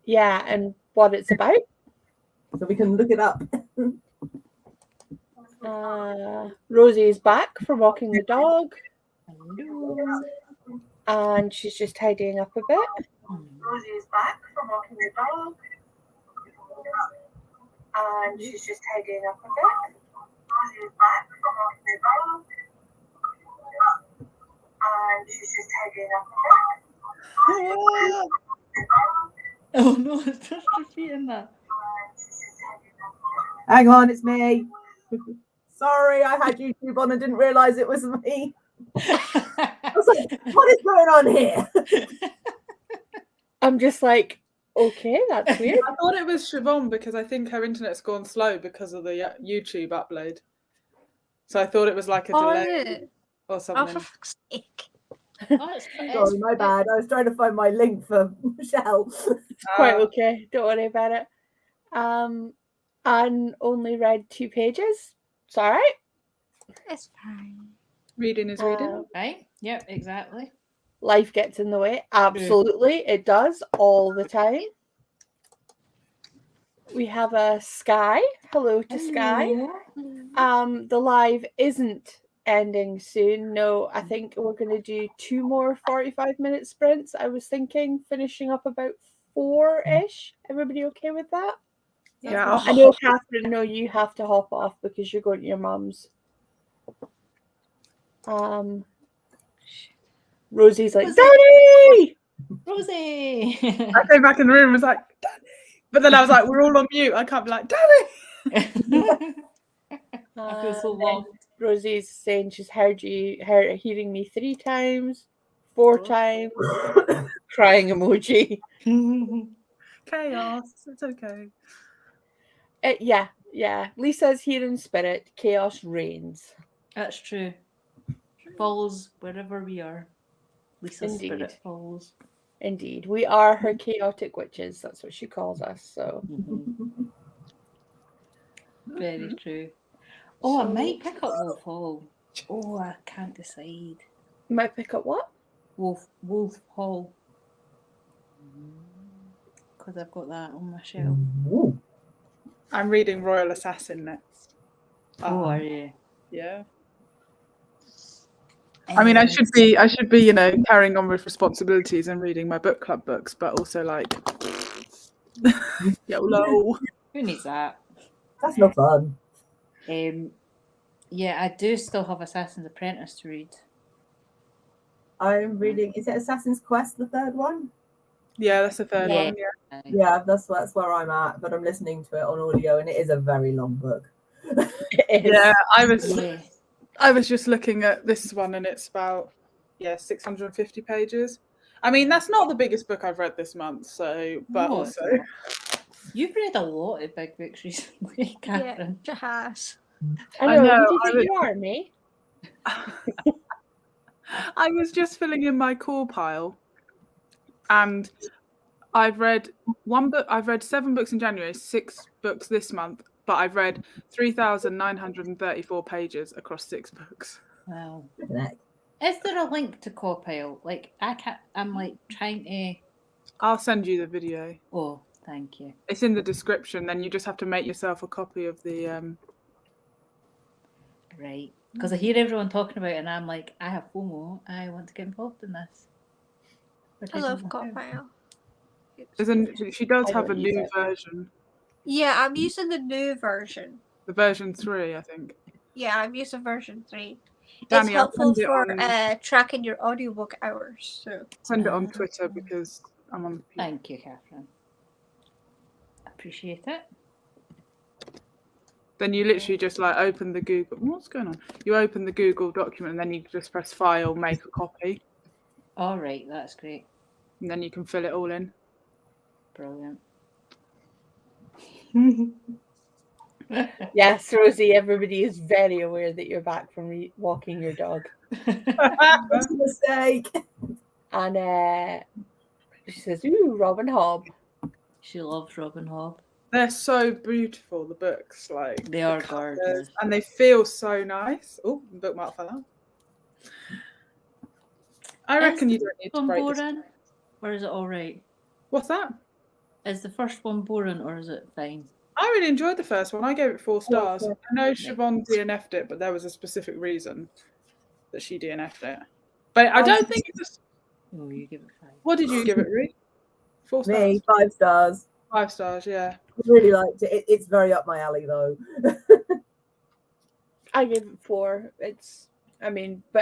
Yeah, and what it's about. so we can look it up. Rosie is back from walking the dog, Hello. and she's just tidying up a bit. Rosie is back from walking the dog, And she's just tidying up a bit. Rosie is back from walking the dog, And she's just tidying up Oh no, it's just repeating that. Hang on, it's me. Sorry, I had YouTube on and didn't realise it was me. I was like, what is going on here? I'm just like, okay, that's weird. I thought it was Siobhan because I think her internet's gone slow because of the YouTube upload. So I thought it was like a delay or Oh, something. for fuck's sake. Oh, it's Sorry, my bad. I was trying to find my link for Michelle. It's quite okay. Don't worry about it. Anne only read 2 pages. It's all right. It's fine. Reading is reading. Right? Yep, exactly. Life gets in the way. Absolutely, it does all the time. We have a Sky. Hello to Sky. The live isn't ending soon. No, I think we're going to do 2 more 45-minute sprints. I was thinking finishing up about 4-ish. Everybody okay with that? Yeah. I know, Catherine, no, you have to hop off because you're going to your mum's. Rosie's like, Daddy! Rosie! I came back in the room and was like, Daddy. But then I was like, we're all on mute. I can't be like, Daddy. I feel so long. Rosie's saying she's hearing me 3 times, 4 times, crying emoji. Chaos. It's okay. Yeah. Lisa's here in spirit. Chaos reigns. That's true. Falls wherever we are. Lisa's spirit falls. Indeed. We are her chaotic witches. That's what she calls us. So Very true. Oh, I might pick up Wolf Hall. Oh, I can't decide. You might pick up what? Wolf Hall. Because I've got that on my shelf. I'm reading Royal Assassin next. Oh, are you? Yeah. I mean, I should be, carrying on with responsibilities and reading my book club books, but also like, YOLO. Who needs that? That's no fun. Yeah, I do still have Assassin's Apprentice to read. I'm reading. Is it Assassin's Quest, the 3rd one? Yeah, that's the 3rd one. Yeah. Yeah, that's where I'm at. But I'm listening to it on audio, and it is a very long book. Yeah, I was just looking at this one, and it's about 650 pages. I mean, that's not the biggest book I've read this month. So, but No, also, you've read a lot of big books recently, Catherine. Yeah, she has. I know. Who do you think you are, me? I was just filling in my core pile, and I've read 1 book. I've read 7 books in January, 6 books this month, but I've read 3,934 pages across 6 books. Wow. Is there a link to core pile? Like, I'm like trying to. I'll send you the video. Oh, thank you. It's in the description. Then you just have to make yourself a copy of the. Right. Because I hear everyone talking about it, and I'm like, I have FOMO. I want to get involved in this. I love Quervain. She does have a new version. Yeah, I'm using the new version. The version 3, I think. Yeah, I'm using version 3. Danny, it's helpful for on... tracking your audiobook hours. So send it on Twitter because I'm on. Thank you, Catherine. Appreciate it. Then you literally just like open the Google. What's going on? You open the Google document and then you just press File, make a copy, All right, that's great. and then you can fill it all in. Brilliant. Yes, Rosie, everybody is very aware that you're back from walking your dog. It's a mistake. And she says, ooh, Robin Hobb. She loves Robin Hobb. They're so beautiful, the books. Like They the are colours, gorgeous. and they feel so nice. Oh, the bookmark fell out. I reckon you don't need to one break this. boring, or is it all right? What's that? Is the first one boring, or is it fine? I really enjoyed the first one. I gave it 4 stars. Yeah. I know Siobhan DNF'd it, but there was a specific reason that she DNF'd it. But I don't think it's. Oh, you give it 5. What did you give it, Reed? 4 stars. Me, 5 stars. 5 stars, yeah. I really liked it. It's very up my alley, though. I give it 4. But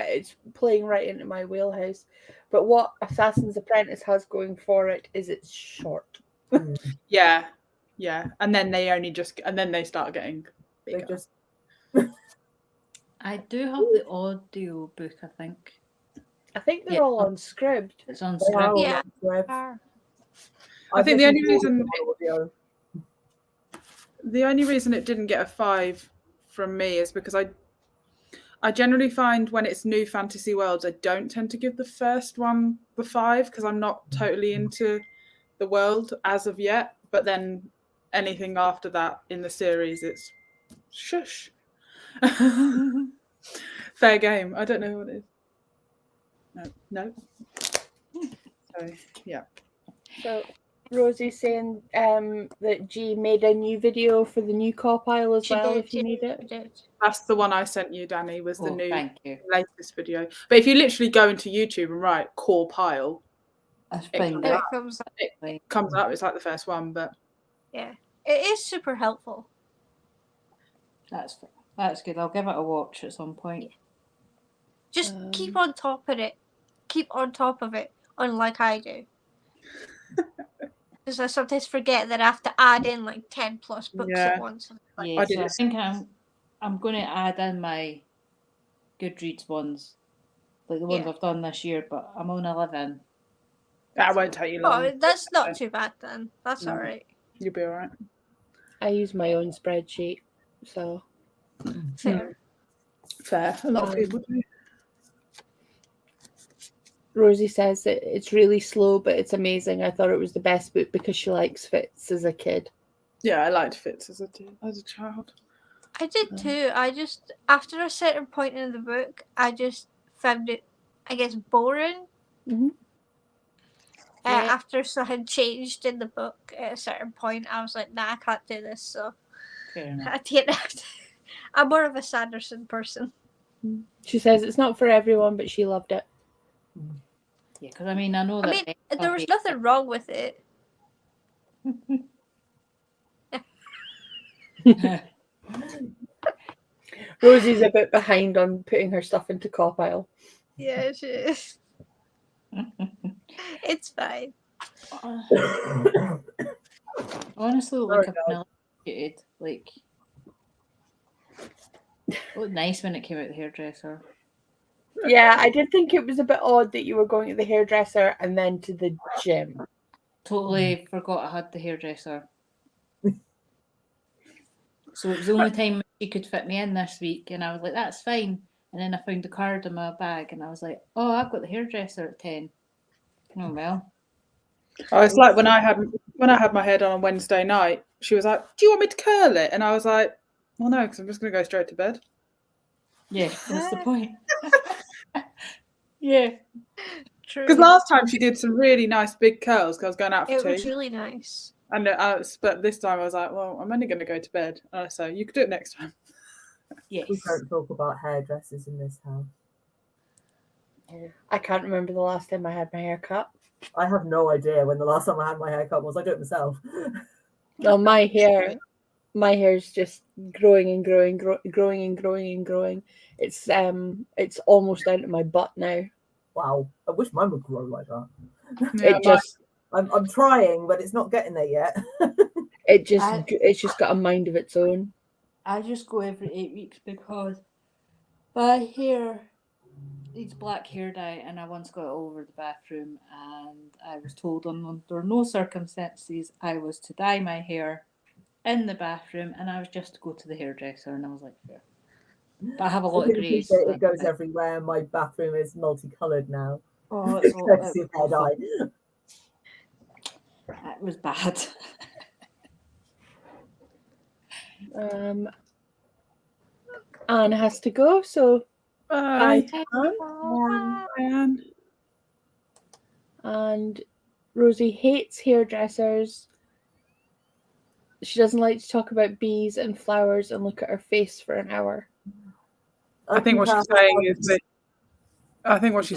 it's playing right into my wheelhouse. But what Assassin's Apprentice has going for it is it's short. Yeah. And then they start getting They bigger. just I do have the audio book, I think. I think they're all on Scribd. It's on they are script. all Yeah. on script. I think the I've only listened reason to all the audio. the only reason it didn't get a 5 from me is because I generally find when it's new fantasy worlds, I don't tend to give the first one the 5 because I'm not totally into the world as of yet. But then anything after that in the series, it's shush. Fair game. I don't know what it is. No. So yeah. So Rosie's saying that G made a new video for the new pile as well, if you need it. That's the one I sent you, Danny, was the new Thank you. latest video. But if you literally go into YouTube and write core pile, That's it fine. comes It up. comes up. It comes up. It's like the first one, but Yeah. It is super helpful. That's good. I'll give it a watch at some point. Just keep on top of it. Keep on top of it, unlike I do. Because I sometimes forget that I have to add in like 10 plus books Yeah. at once. Like, Yeah, I so did I it. think I'm going to add in my Goodreads ones, like the ones Yeah. I've done this year, but I'm on 11. that won't take you long. oh, that's not too bad then. That's No. alright. You'll be all right. I use my own spreadsheet, so Fair. Fair. A lot of people do. Rosie says that it's really slow, but it's amazing. I thought it was the best book because she likes Fitz as a kid. Yeah, I liked Fitz as a child. I did too. I just, after a certain point in the book, I just found it, I guess, boring. Mhm. Yeah. After something changed in the book at a certain point, I was like, nah, I can't do this. So Fair enough. I didn't have to. I'm more of a Sanderson person. She says it's not for everyone, but she loved it. Yeah, because I know that. I mean, there was nothing wrong with it. Rosie's a bit behind on putting her stuff into pile. Yeah, she is. It's fine. Honestly, like I've appreciated, like, it looked nice when it came out the hairdresser. Yeah, I did think it was a bit odd that you were going to the hairdresser and then to the gym. Totally forgot I had the hairdresser. So it was the only time she could fit me in this week, and I was like, that's fine. And then I found the card in my bag, and I was like, oh, I've got the hairdresser at 10. Oh well. Oh, it's like when I had my hair done on Wednesday night. She was like, "Do you want me to curl it?" And I was like, "Well, no, because I'm just going to go straight to bed." Yeah, that's the point. Yeah. True. Because last time she did some really nice big curls because I was going out for It tea. was really nice. And but this time I was like, "Well, I'm only going to go to bed." So you could do it next time. Yes. We don't talk about hairdressers in this house. I can't remember the last time I had my hair cut. I have no idea when the last time I had my hair cut was. I do it myself. No, my hair's just growing and growing, growing and growing and growing. It's almost down to my butt now. Wow, I wish mine would grow like that. Yeah, I'm trying, but it's not getting there yet. It's just got a mind of its own. I just go every 8 weeks because my hair needs black hair dye, and I once got it all over the bathroom, and I was told under no circumstances I was to dye my hair in the bathroom, and I was just to go to the hairdresser, and I was like, fair. But I have a lot I of can greys. appreciate So it goes everywhere. My bathroom is multicolored now. oh, it's all Courtesy of hair awful. dye. It was bad. Anne has to go, so Bye. bye, Anne. Anne. And Rosie hates hairdressers. She doesn't like to talk about bees and flowers and look at her face for an hour. I think what she's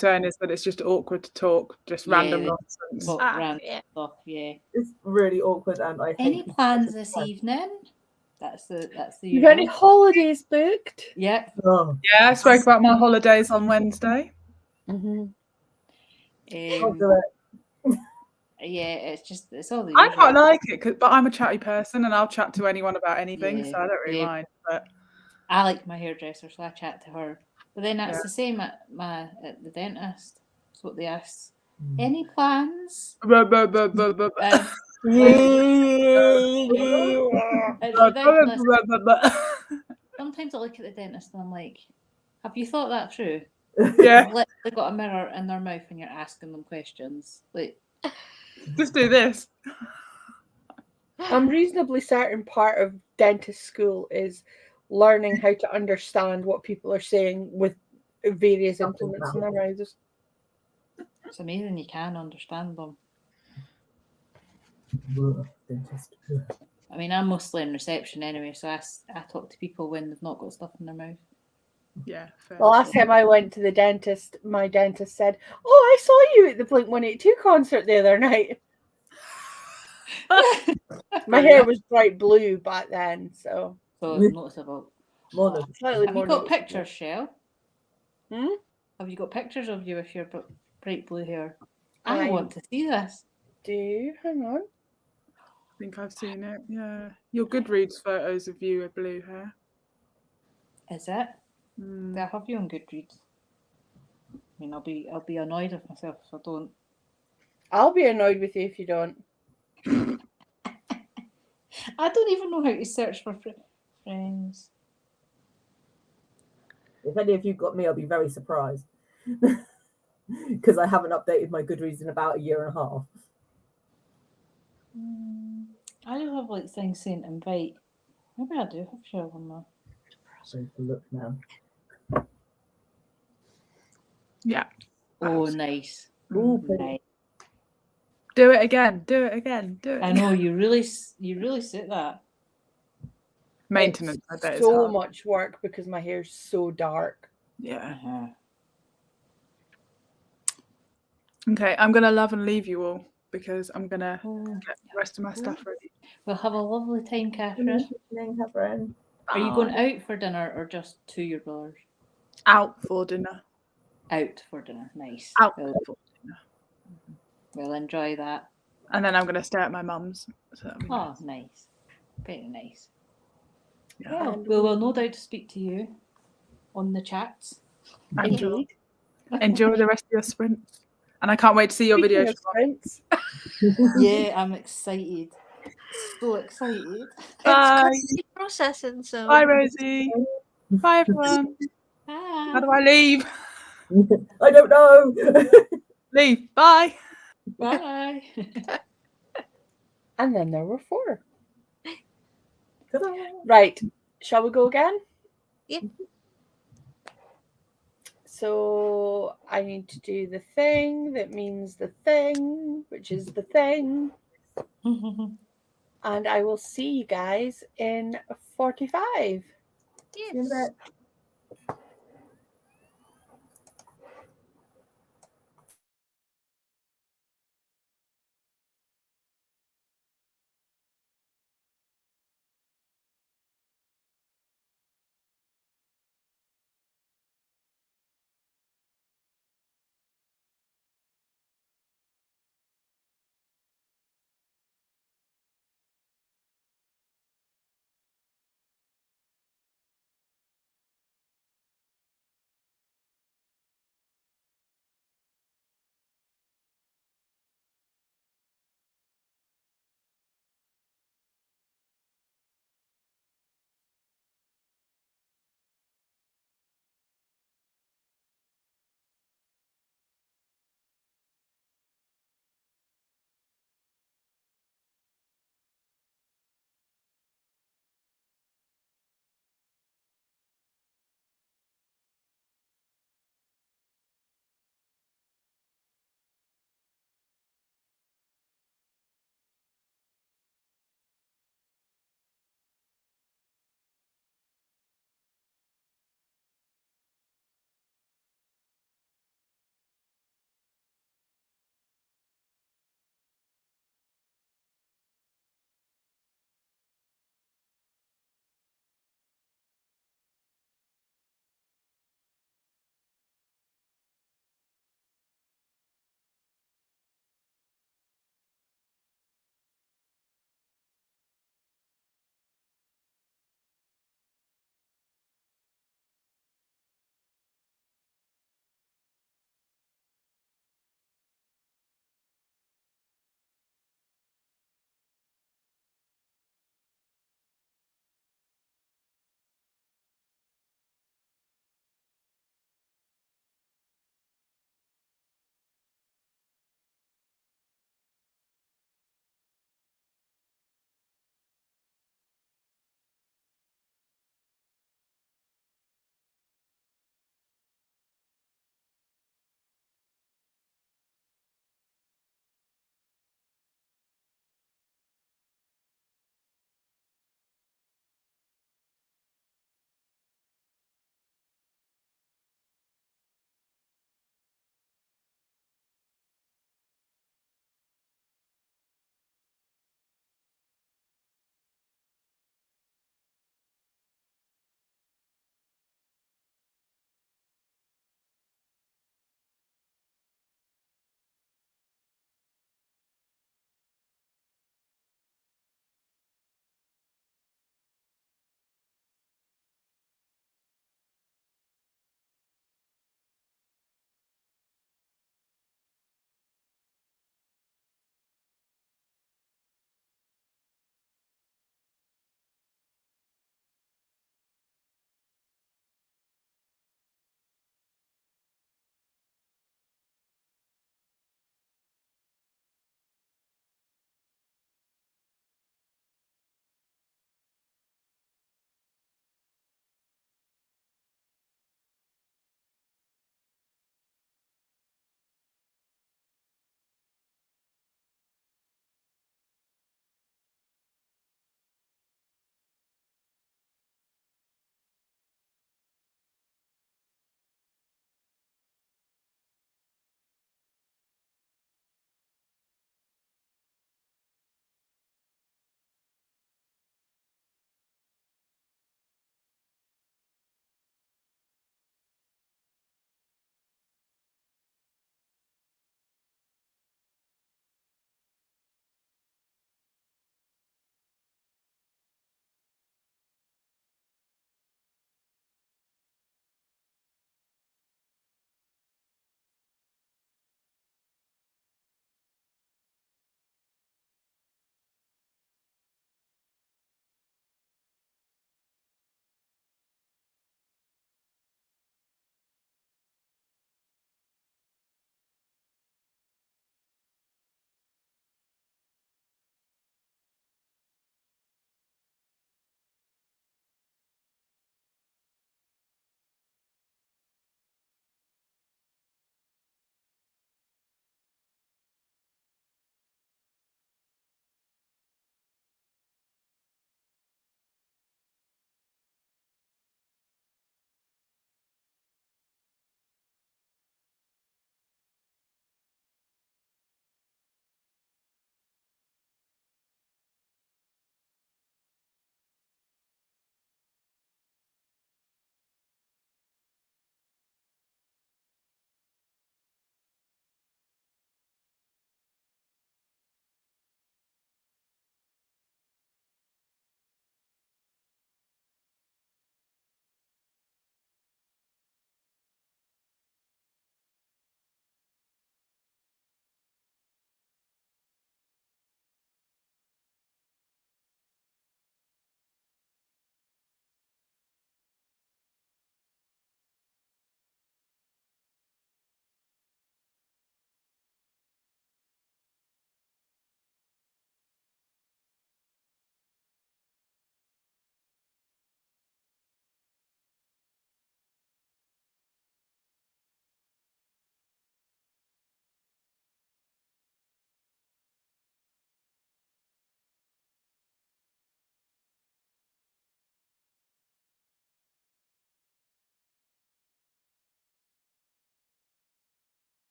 saying is that it's just awkward to talk, just random nonsense. Random Yeah. stuff. Yeah. It's really awkward, and I hate Any people plans talking this about it. evening? That's the You got any usual. holidays booked? Yep. Oh, Yeah, I spoke about my holidays on Wednesday. Mm-hmm. I'll do it. Yeah, it's all the I usual. quite like it, but I'm a chatty person and I'll chat to anyone about anything, so I don't really Yeah. mind. But I like my hairdresser, so I chat to her. But then that's Yeah. the same at the dentist. That's what they ask. Any plans? It's ridiculous. Sometimes I look at the dentist and I'm like, have you thought that through? Yeah, They've literally got a mirror in their mouth and you're asking them questions. Like, just do this. I'm reasonably certain part of dentist school is learning how to understand what people are saying with various implements in their mouths. it's amazing you can understand them. Dentist. I mean, I'm mostly in reception anyway, so I talk to people when they've not got stuff in their mouth. Yeah, fair. The last time I went to the dentist, my dentist said, "Oh, I saw you at the Blink-182 concert the other night." My hair was bright blue back then, so noticeable. slightly Have more you got noticeable. pictures, Shell? Hmm? Have you got pictures of you with your bright blue hair? I I want to see this. do. Hang on. I think I've seen it. Yeah, your Goodreads photos of you with blue hair. Is it? Mm. Do I have you on Goodreads? I mean, I'll be annoyed with myself if I don't. I'll be annoyed with you if you don't. I don't even know how to search for friends. If any of you got me, I'll be very surprised. Because I haven't updated my Goodreads in about a year and a half. I do have like things saying invite. Maybe I do have Shell on there. So look now. Yeah. Oh, nice. Ooh, Nice. Do it again. Do it again. Do it. I know you really sit that. Maintenance. It's I bet it's so hard. much work because my hair's so dark. Yeah. Uh-huh. Okay, I'm gonna love and leave you all because I'm gonna Oh, get the rest of my stuff ready. well, have a lovely time, Catherine. Catherine. Are you going out for dinner or just to your brothers? Out for dinner? Out for dinner. Nice. Out Well, for dinner. we'll enjoy that. And then I'm gonna stay at my mum's. So that'll be Oh, nice. nice. Very nice. Yeah. Well, we'll no doubt speak to you on the chats. Indeed. Enjoy the rest of your sprint. And I can't wait to see your Speaking video. of sprints, Yeah, I'm excited. So excited. Bye. It's processing, so. Bye, Rosie. Bye, everyone. Bye. How do I leave? I don't know. Leave. Bye. Bye. and then there were 4. Ta-da. Right. Shall we go again? Yeah. So I need to do the thing that means the thing, which is the thing. And I will see you guys in 45. See you in a Yes. bit.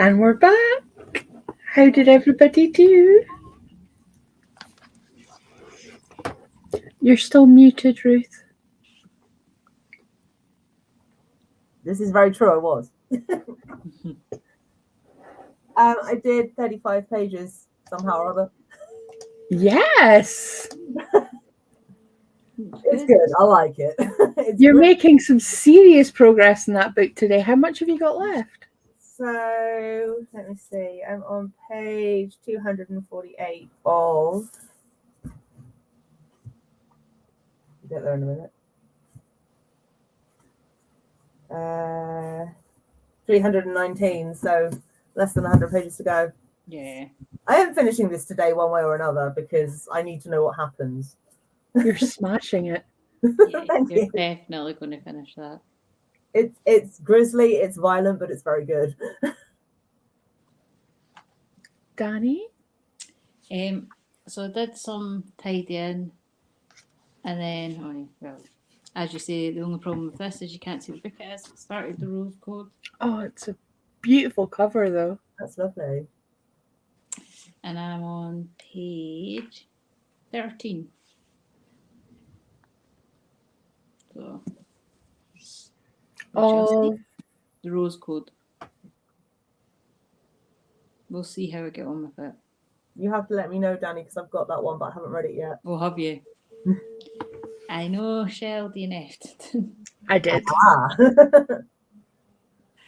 And we're back. How did everybody do? You're still muted, Ruth. This is very true. I was. I did 35 pages somehow or other. Yes. It's good. I like it. You're making some serious progress in that book today. How much have you got left? So let me see. I'm on page 248 of. I'll get there in a minute. 319. So less than 100 pages to go. Yeah. I am finishing this today, one way or another, because I need to know what happens. You're smashing it. Yeah, Thank you're you. definitely going to finish that. It's grisly, it's violent, but it's very good. Danny? So I did some tidying, and then, as you say, the only problem with this is you can't see the book it is. It started the rose code. Oh, it's a beautiful cover, though. That's lovely. And I'm on page 13. So, Oh, the rose code. We'll see how I get on with it. You have to let me know, Danny, because I've got that one, but I haven't read it yet. Oh, have you? I know, Sheldy left. I did. Ah.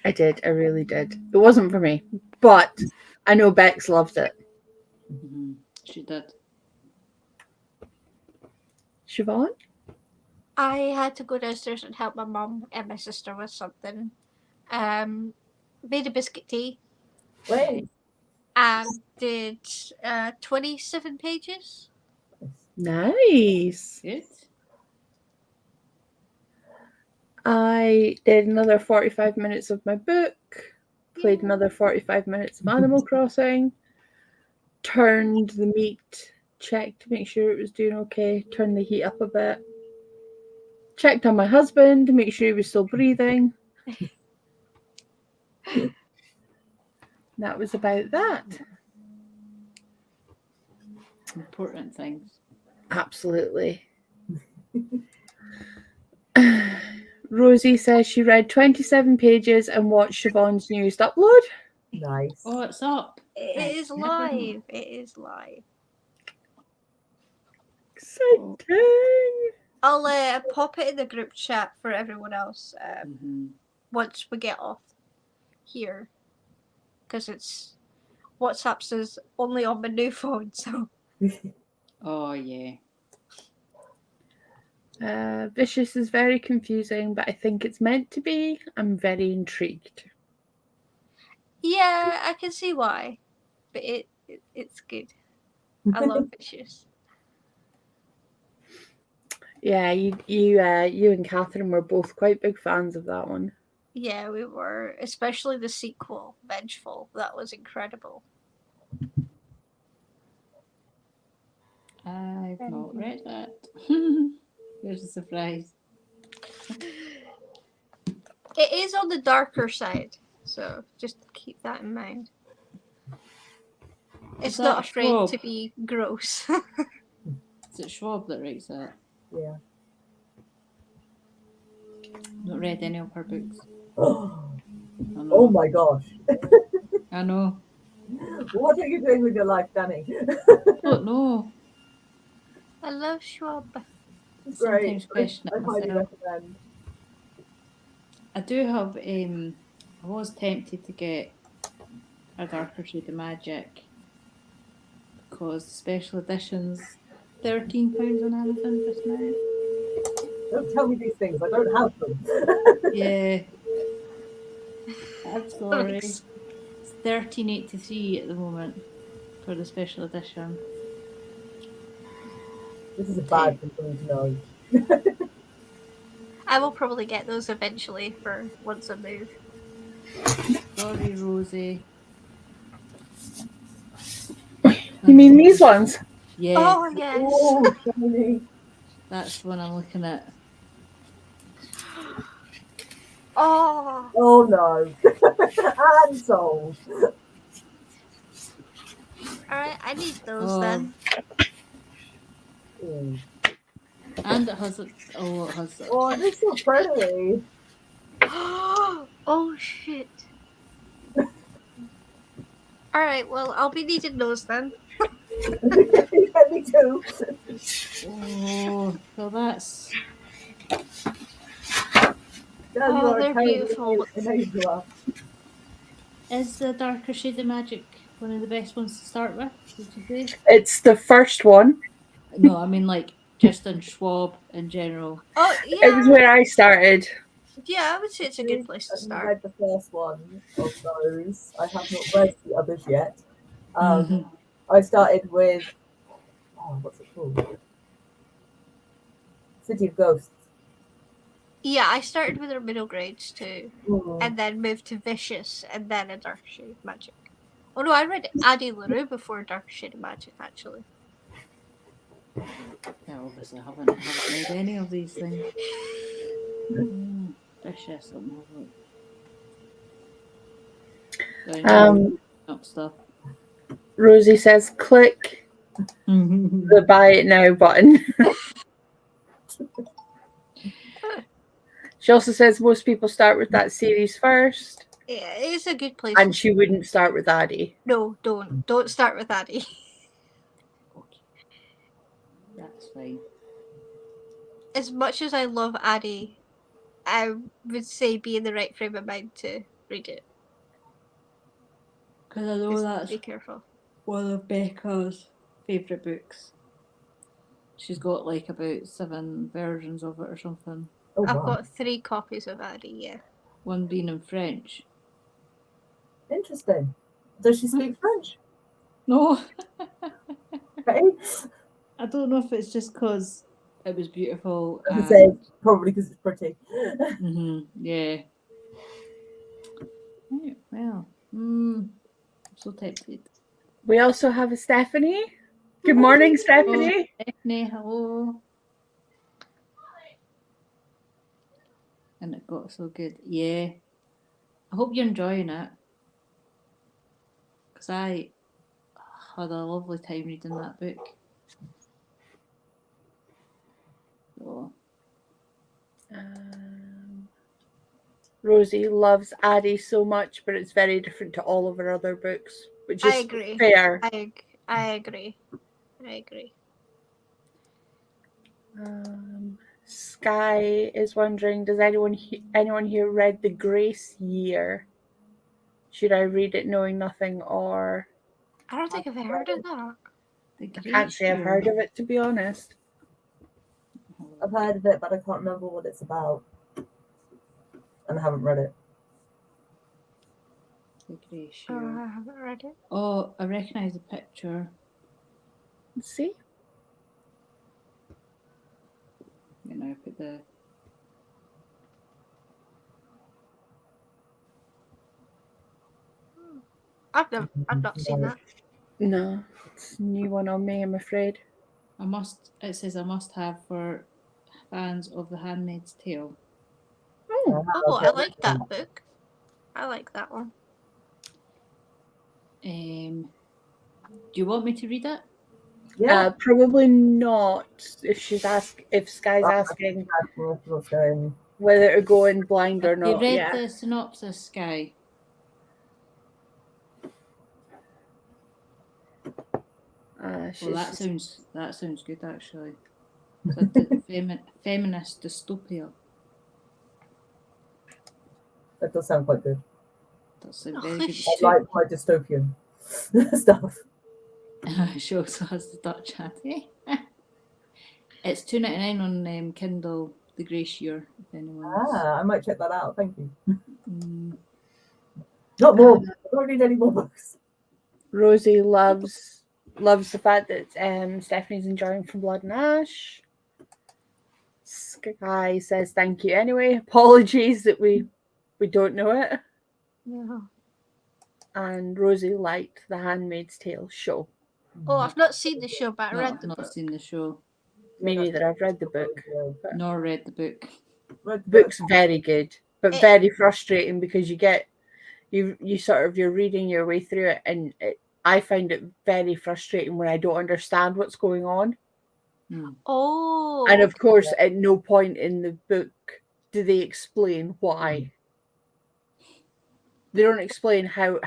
I did. I really did. It wasn't for me, but I know Bex loved it. Mm-hmm. She did. Siobhan? I had to go downstairs and help my mum and my sister with something. Made a biscuit tea Wait. and did 27 pages. Nice. Good. I did another 45 minutes of my book, played another 45 minutes of Animal Crossing, turned the meat, checked to make sure it was doing okay, turned the heat up a bit, checked on my husband to make sure he was still breathing. That was about that. Important things. Absolutely. Rosie says she read 27 pages and watched Siobhan's newest upload. Nice. Oh, it's up. It is live. It is live. Exciting. I'll pop it in the group chat for everyone else once we get off here, because it's WhatsApp says only on my new phone. So. Oh yeah. Vicious is very confusing, but I think it's meant to be. I'm very intrigued. Yeah, I can see why, but it's good. I love Vicious. Yeah, you and Catherine were both quite big fans of that one. Yeah, we were, especially the sequel, Vengeful. That was incredible. I've not read that. There's a surprise. It is on the darker side, so just keep that in mind. It's not afraid Schwab? to be gross. Is it Schwab that writes that? Yeah. Not read any of her books. Oh my gosh. I know. What are you doing with your life, Danny? I don't know. I love Schwab. Sometimes question I it highly myself. recommend. I do have. I was tempted to get a Darker Shade of Magic because the special edition's £13 on Amazon just now. Don't tell me these things. I don't have them. Yeah. I'm sorry. It's $13.83 at the moment for the special edition. This is a bad thing to know. I will probably get those eventually for once I move. Sorry, Rosie. You mean these ones? Yeah. Oh, yes. Oh, shiny. That's the one I'm looking at. Oh, Oh no. And sold. alright, I need those Oh. then. Ooh. And it has it has it. Oh, they're so pretty. Oh shit. Alright, well, I'll be needing those then. Yeah, me too. Oh, so that's Tell you Oh, are they're terrible beautiful. enabler. is the darker shade of magic one of the best ones to start with, would you say? It's the first one. No, I mean like just on Schwab in general. Oh, It was yeah. where I started. Yeah, I would say it's a good place to I've start. read the first one of those. I have not read the others yet. Mhm. I started with what's it called? City of Ghosts. Yeah, I started with our middle grades too, Mm. and then moved to Vicious, and then a Dark Shade of Magic. Oh no, I read Addie LaRue before Dark Shade of Magic, actually. I obviously haven't read any of these things. Vicious, let me have a look. Up stuff. Rosie says, click the buy it now button. She also says most people start with that series first, Yeah, it's a good place. and she wouldn't start with Addie. No, don't start with Addie. Okay. That's fine. As much as I love Addie, I would say be in the right frame of mind to read it. Because I know Just that's be careful. one of Becca's favourite books. She's got like about 7 versions of it or something. Oh, I've wow. got 3 copies of Addie, yeah. One being in French. Interesting. Does she speak French? No, Okay. I don't know if it's just because it was beautiful. I would And say probably because it's pretty. yeah. Right, well, I'm so tempted. We also have a Stephanie. Good morning, Stephanie. Stephanie, hello. And it got so good. Yeah. I hope you're enjoying it. Because I had a lovely time reading that book. So, Rosie loves Addie so much, but it's very different to all of her other books, which I is agree. fair. I agree. I agree. Sky is wondering, does anyone here read The Grace Year? Should I read it knowing nothing, or I don't think I've heard of that. the I can't say I've heard of it, to be honest. I've heard of it, but I can't remember what it's about. And I haven't read it. The Grey Oh, Shear. I haven't read it. Oh, I recognise the picture. Let's see. You know, put the. I've not seen that. No, it's a new one on me, I'm afraid. It says I must have for fans of The Handmaid's Tale. Oh, I like that book. I like that one. Do you want me to read it? Yeah. Probably not. If Sky's asking whether to go in blind or Have you not. read Yeah. the synopsis, Sky? Well, that sounds good actually. It's a feminist dystopia. That does sound quite good. That's a very good. I like my dystopian stuff. She also has the Dutch hat. It's $2.99 on Kindle. The Grey Shear. If anyone's. I might check that out. Thank you. Not more. I don't need any more books. Rosie loves the fact that Stephanie's enjoying From Blood and Ash. Sky says thank you anyway. Apologies that we don't know it. Yeah. And Rosie liked The Handmaid's Tale show. Oh, I've not seen the show, but I read the book. I've not seen the show. Me neither. I've read the book. Nor read the book. The book's very good. but very frustrating because you're reading your way through it, and I find it very frustrating when I don't understand what's going on. Oh. And of course, at no point in the book do they explain why. They don't explain how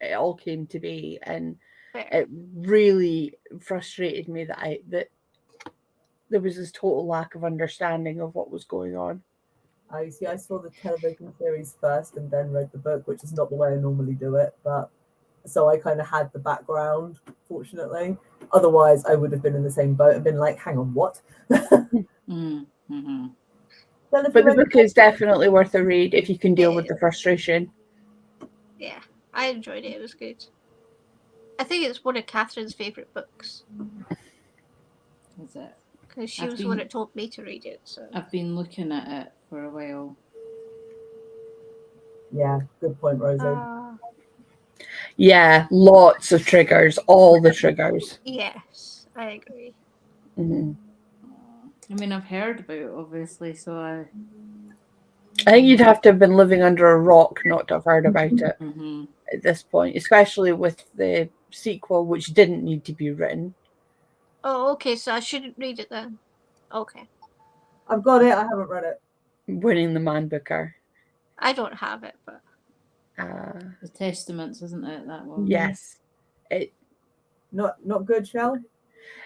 it all came to be, and it really frustrated me that there was this total lack of understanding of what was going on. I saw the television series first and then read the book, which is not the way I normally do it, but so I kind of had the background, fortunately. Otherwise, I would have been in the same boat and been like, hang on, what? Mm-hmm. But the book is definitely worth a read if you can deal with the frustration. Yeah, I enjoyed it. It was good. I think it's one of Catherine's favourite books. Is it? Because she was the one that told me to read it. So I've been looking at it for a while. Yeah, good point, Rosie. Yeah, lots of triggers, all the triggers. Yes, I agree. Mm-hmm. I mean, I've heard about it, obviously, so I think you'd have to have been living under a rock not to have heard about it Mm-hmm. at this point, especially with the sequel, which didn't need to be written. Oh, okay, so I shouldn't read it then. Okay. I've got it, I haven't read it. Winning the Man Booker. I don't have it, but The Testaments, isn't it, that one? Yes. It Not good, Shell?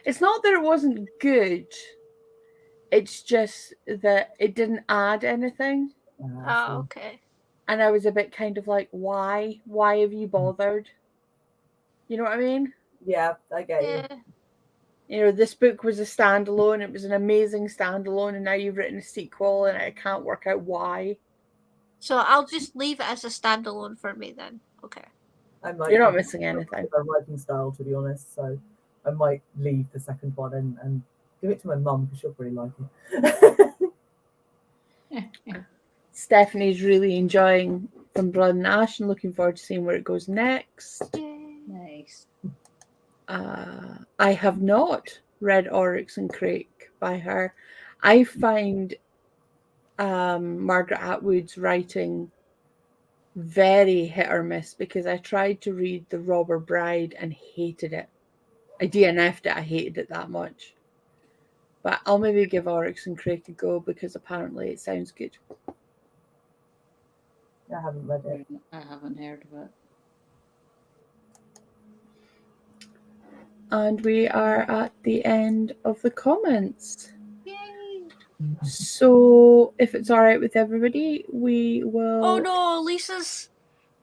It's not that it wasn't good. It's just that it didn't add anything. oh, okay. And I was a bit kind of like, why? Why have you bothered? You know what I mean? Yeah, I get you. Yeah. You know, this book was a standalone. It was an amazing standalone, and now you've written a sequel, and I can't work out why. So I'll just leave it as a standalone for me then. Okay. You're not missing anything. A writing style, to be honest. So I might leave the second one and give it to my mum because she'll probably like it. Stephanie's really enjoying From Blood and Ash and looking forward to seeing where it goes next. Nice. I have not read Oryx and Crake by her. I find Margaret Atwood's writing very hit or miss because I tried to read The Robber Bride and hated it. I DNF'd it. I hated it that much. But I'll maybe give Oryx and Crake a go because apparently it sounds good. I haven't read it. I haven't heard of it. And we are at the end of the comments. Yay! So if it's all right with everybody, we will... Oh no, Lisa's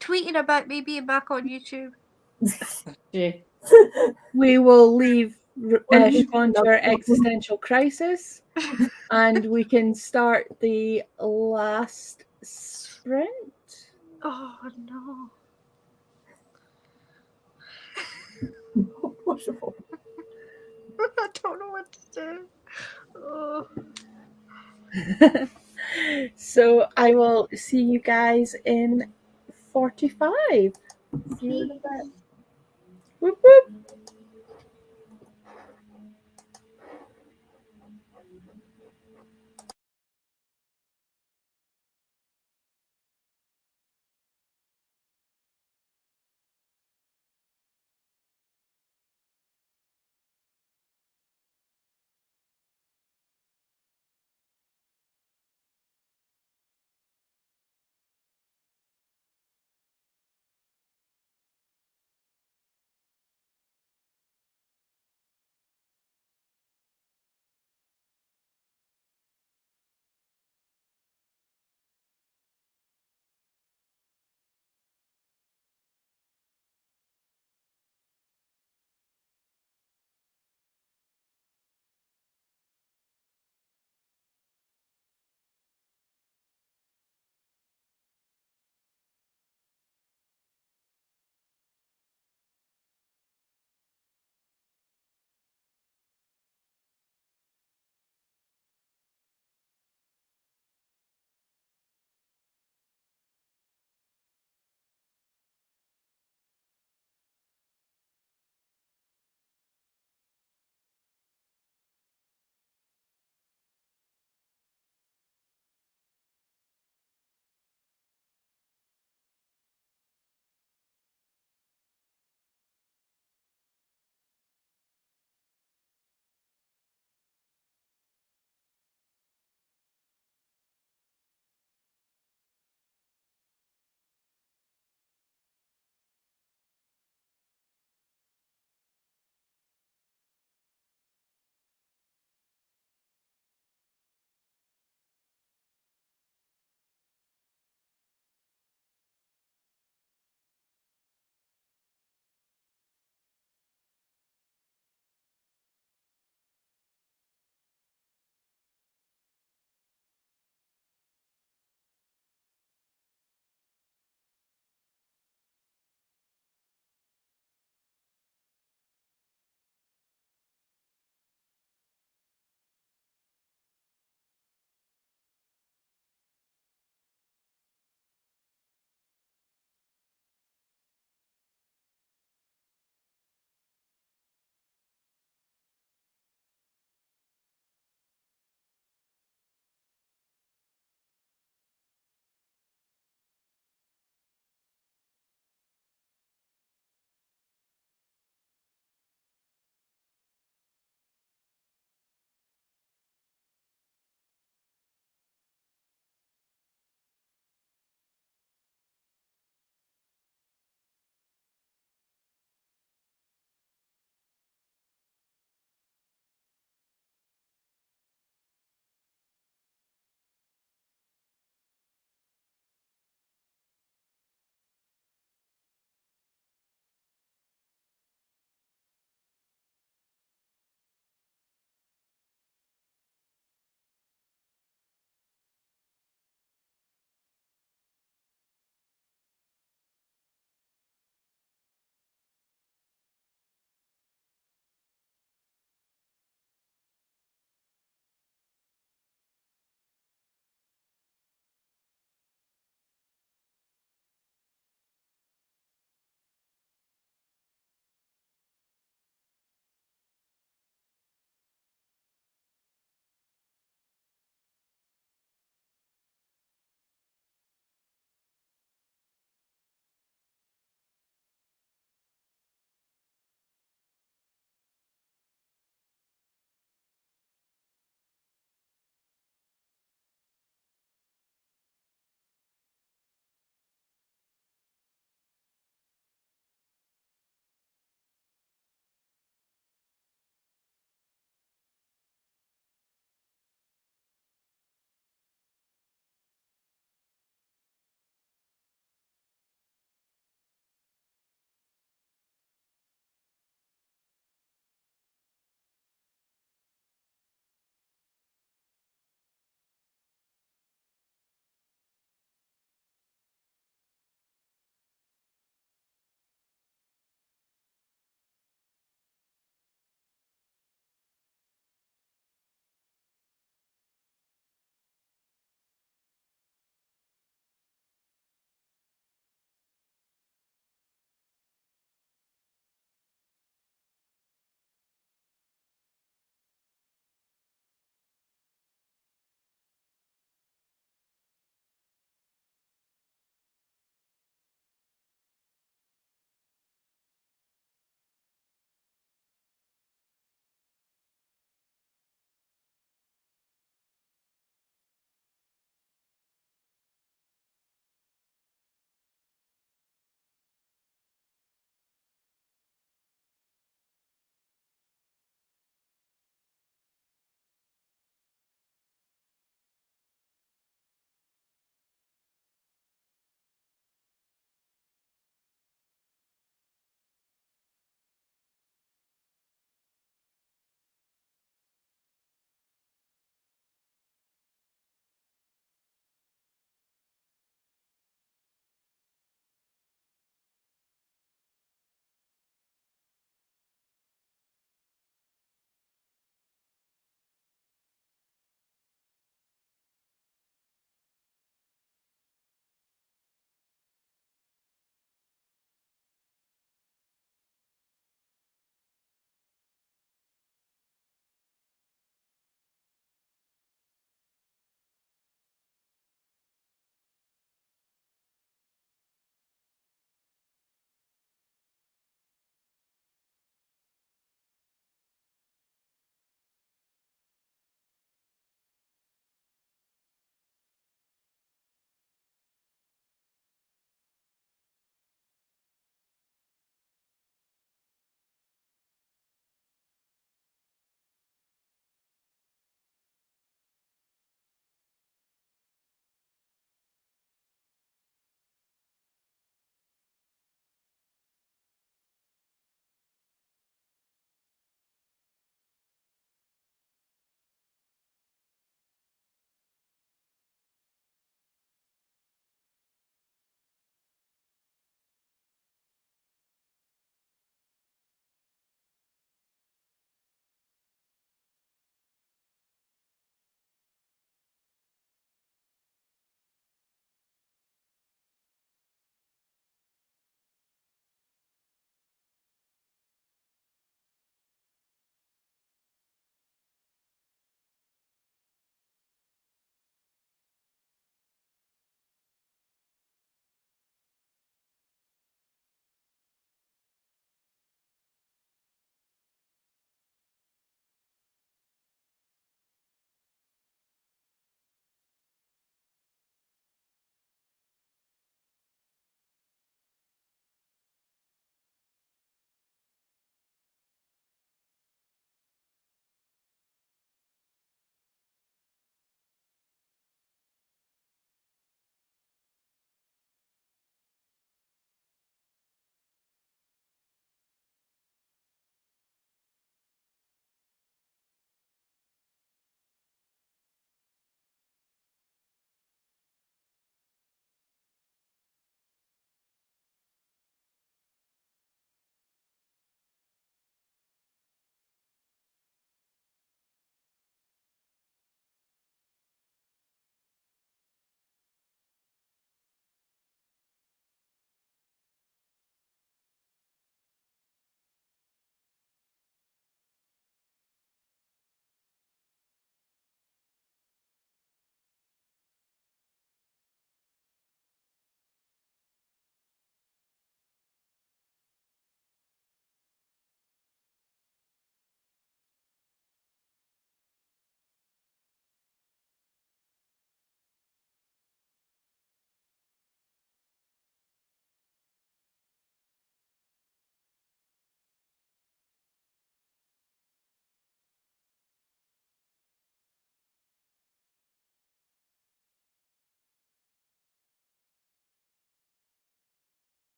tweeting about me being back on YouTube. We will leave Siobhan to her existential crisis and we can start the last sprint. Oh no. Possible. I don't know what to do. Oh. So I will see you guys in 45. See you in a bit. Whoop, whoop.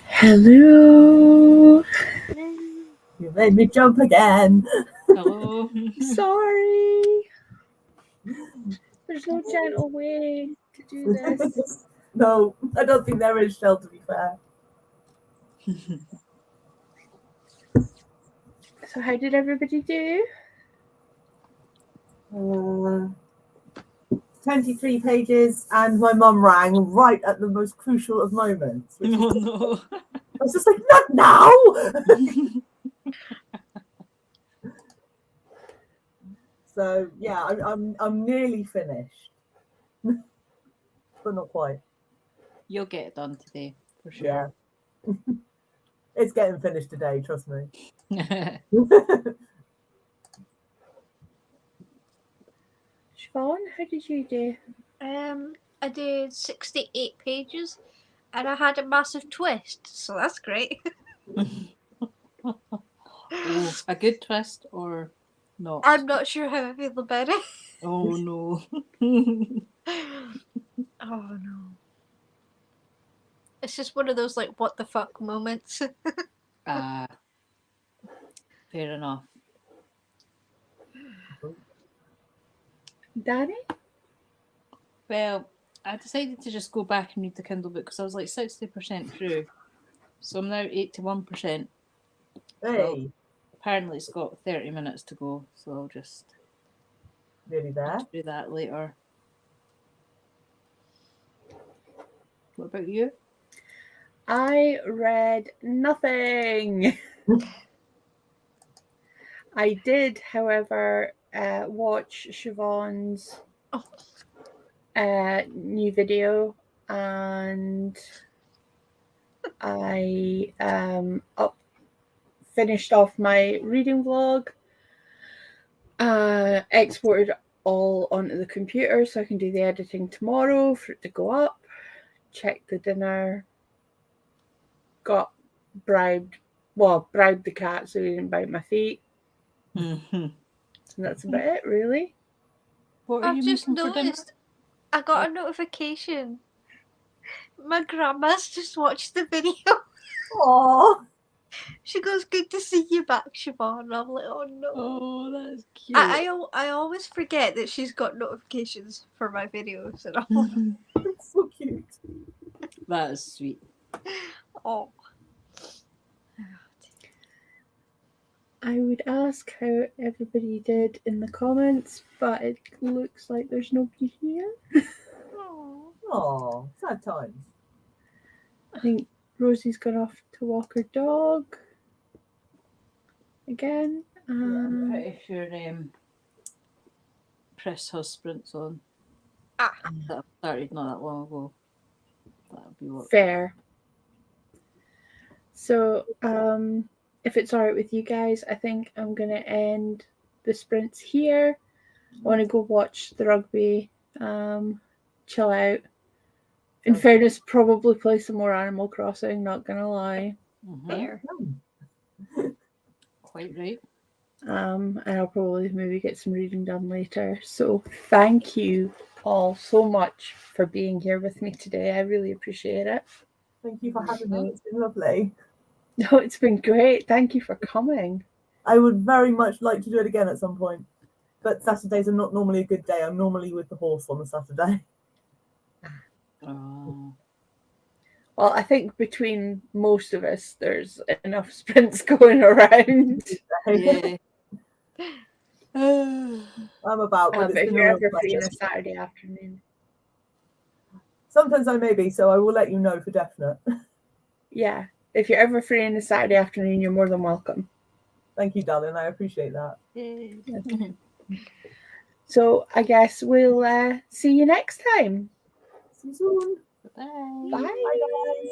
Hello. You made me jump again. Hello. Sorry. There's no gentle way to do this. No, I don't think there is, Shell, to be fair. So how did everybody do? 23 pages, and my mum rang right at the most crucial of moments. Which Oh is, no. I was just like, not now! So yeah, I'm nearly finished, but not quite. You'll get it done today, for sure. Yeah, it's getting finished today. Trust me. Siobhan, how did you do? I did 68 pages, and I had a massive twist, so that's great. Oh, a good twist or not? I'm not sure how I feel about it. Oh no. Oh no. It's just one of those like what the fuck moments. Ah, fair enough. Danny? Well, I decided to just go back and read the Kindle book because I was like 60% through. So I'm now 81%. Hey, Apparently it's got 30 minutes to go, so I'll just nearly there. do that later. What about you? I read nothing. I did, however, watch Siobhan's new video, and I finished off my reading vlog, exported all onto the computer so I can do the editing tomorrow for it to go up, checked the dinner, got bribed the cat so he didn't bite my feet. Mm-hmm. And that's about it, really. What are I've you just making for dinner? noticed I got a notification. My grandma's just watched the video. Oh, She goes, "Good to see you back, Siobhan." And I'm like, "Oh no." Oh, that's cute. I always forget that she's got notifications for my videos and all. it's so cute. That is sweet. Oh. I would ask how everybody did in the comments, but it looks like there's nobody here. Oh, sad times. I think Rosie's gone off to walk her dog again. I'm pretty sure Press has sprints on. That started not that long ago. That'll be what. Fair. So, if it's alright with you guys, I think I'm going to end the sprints here. I want to go watch the rugby, chill out. In fairness, probably play some more Animal Crossing, not going to lie. Fair. Quite right. And I'll probably maybe get some reading done later. So thank you all so much for being here with me today. I really appreciate it. Thank you for having me. It's been lovely. No, it's been great. Thank you for coming. I would very much like to do it again at some point. But Saturdays are not normally a good day. I'm normally with the horse on a Saturday. Oh. Well, I think between most of us, there's enough sprints going around. Yeah. I'm about, but If it's been you're a ever real free on pleasure. a Saturday afternoon. Sometimes I may be, so I will let you know for definite. Yeah. If you're ever free on a Saturday afternoon, you're more than welcome. Thank you, darling. I appreciate that. So I guess we'll see you next time. See you soon. Bye. Bye. Bye, guys.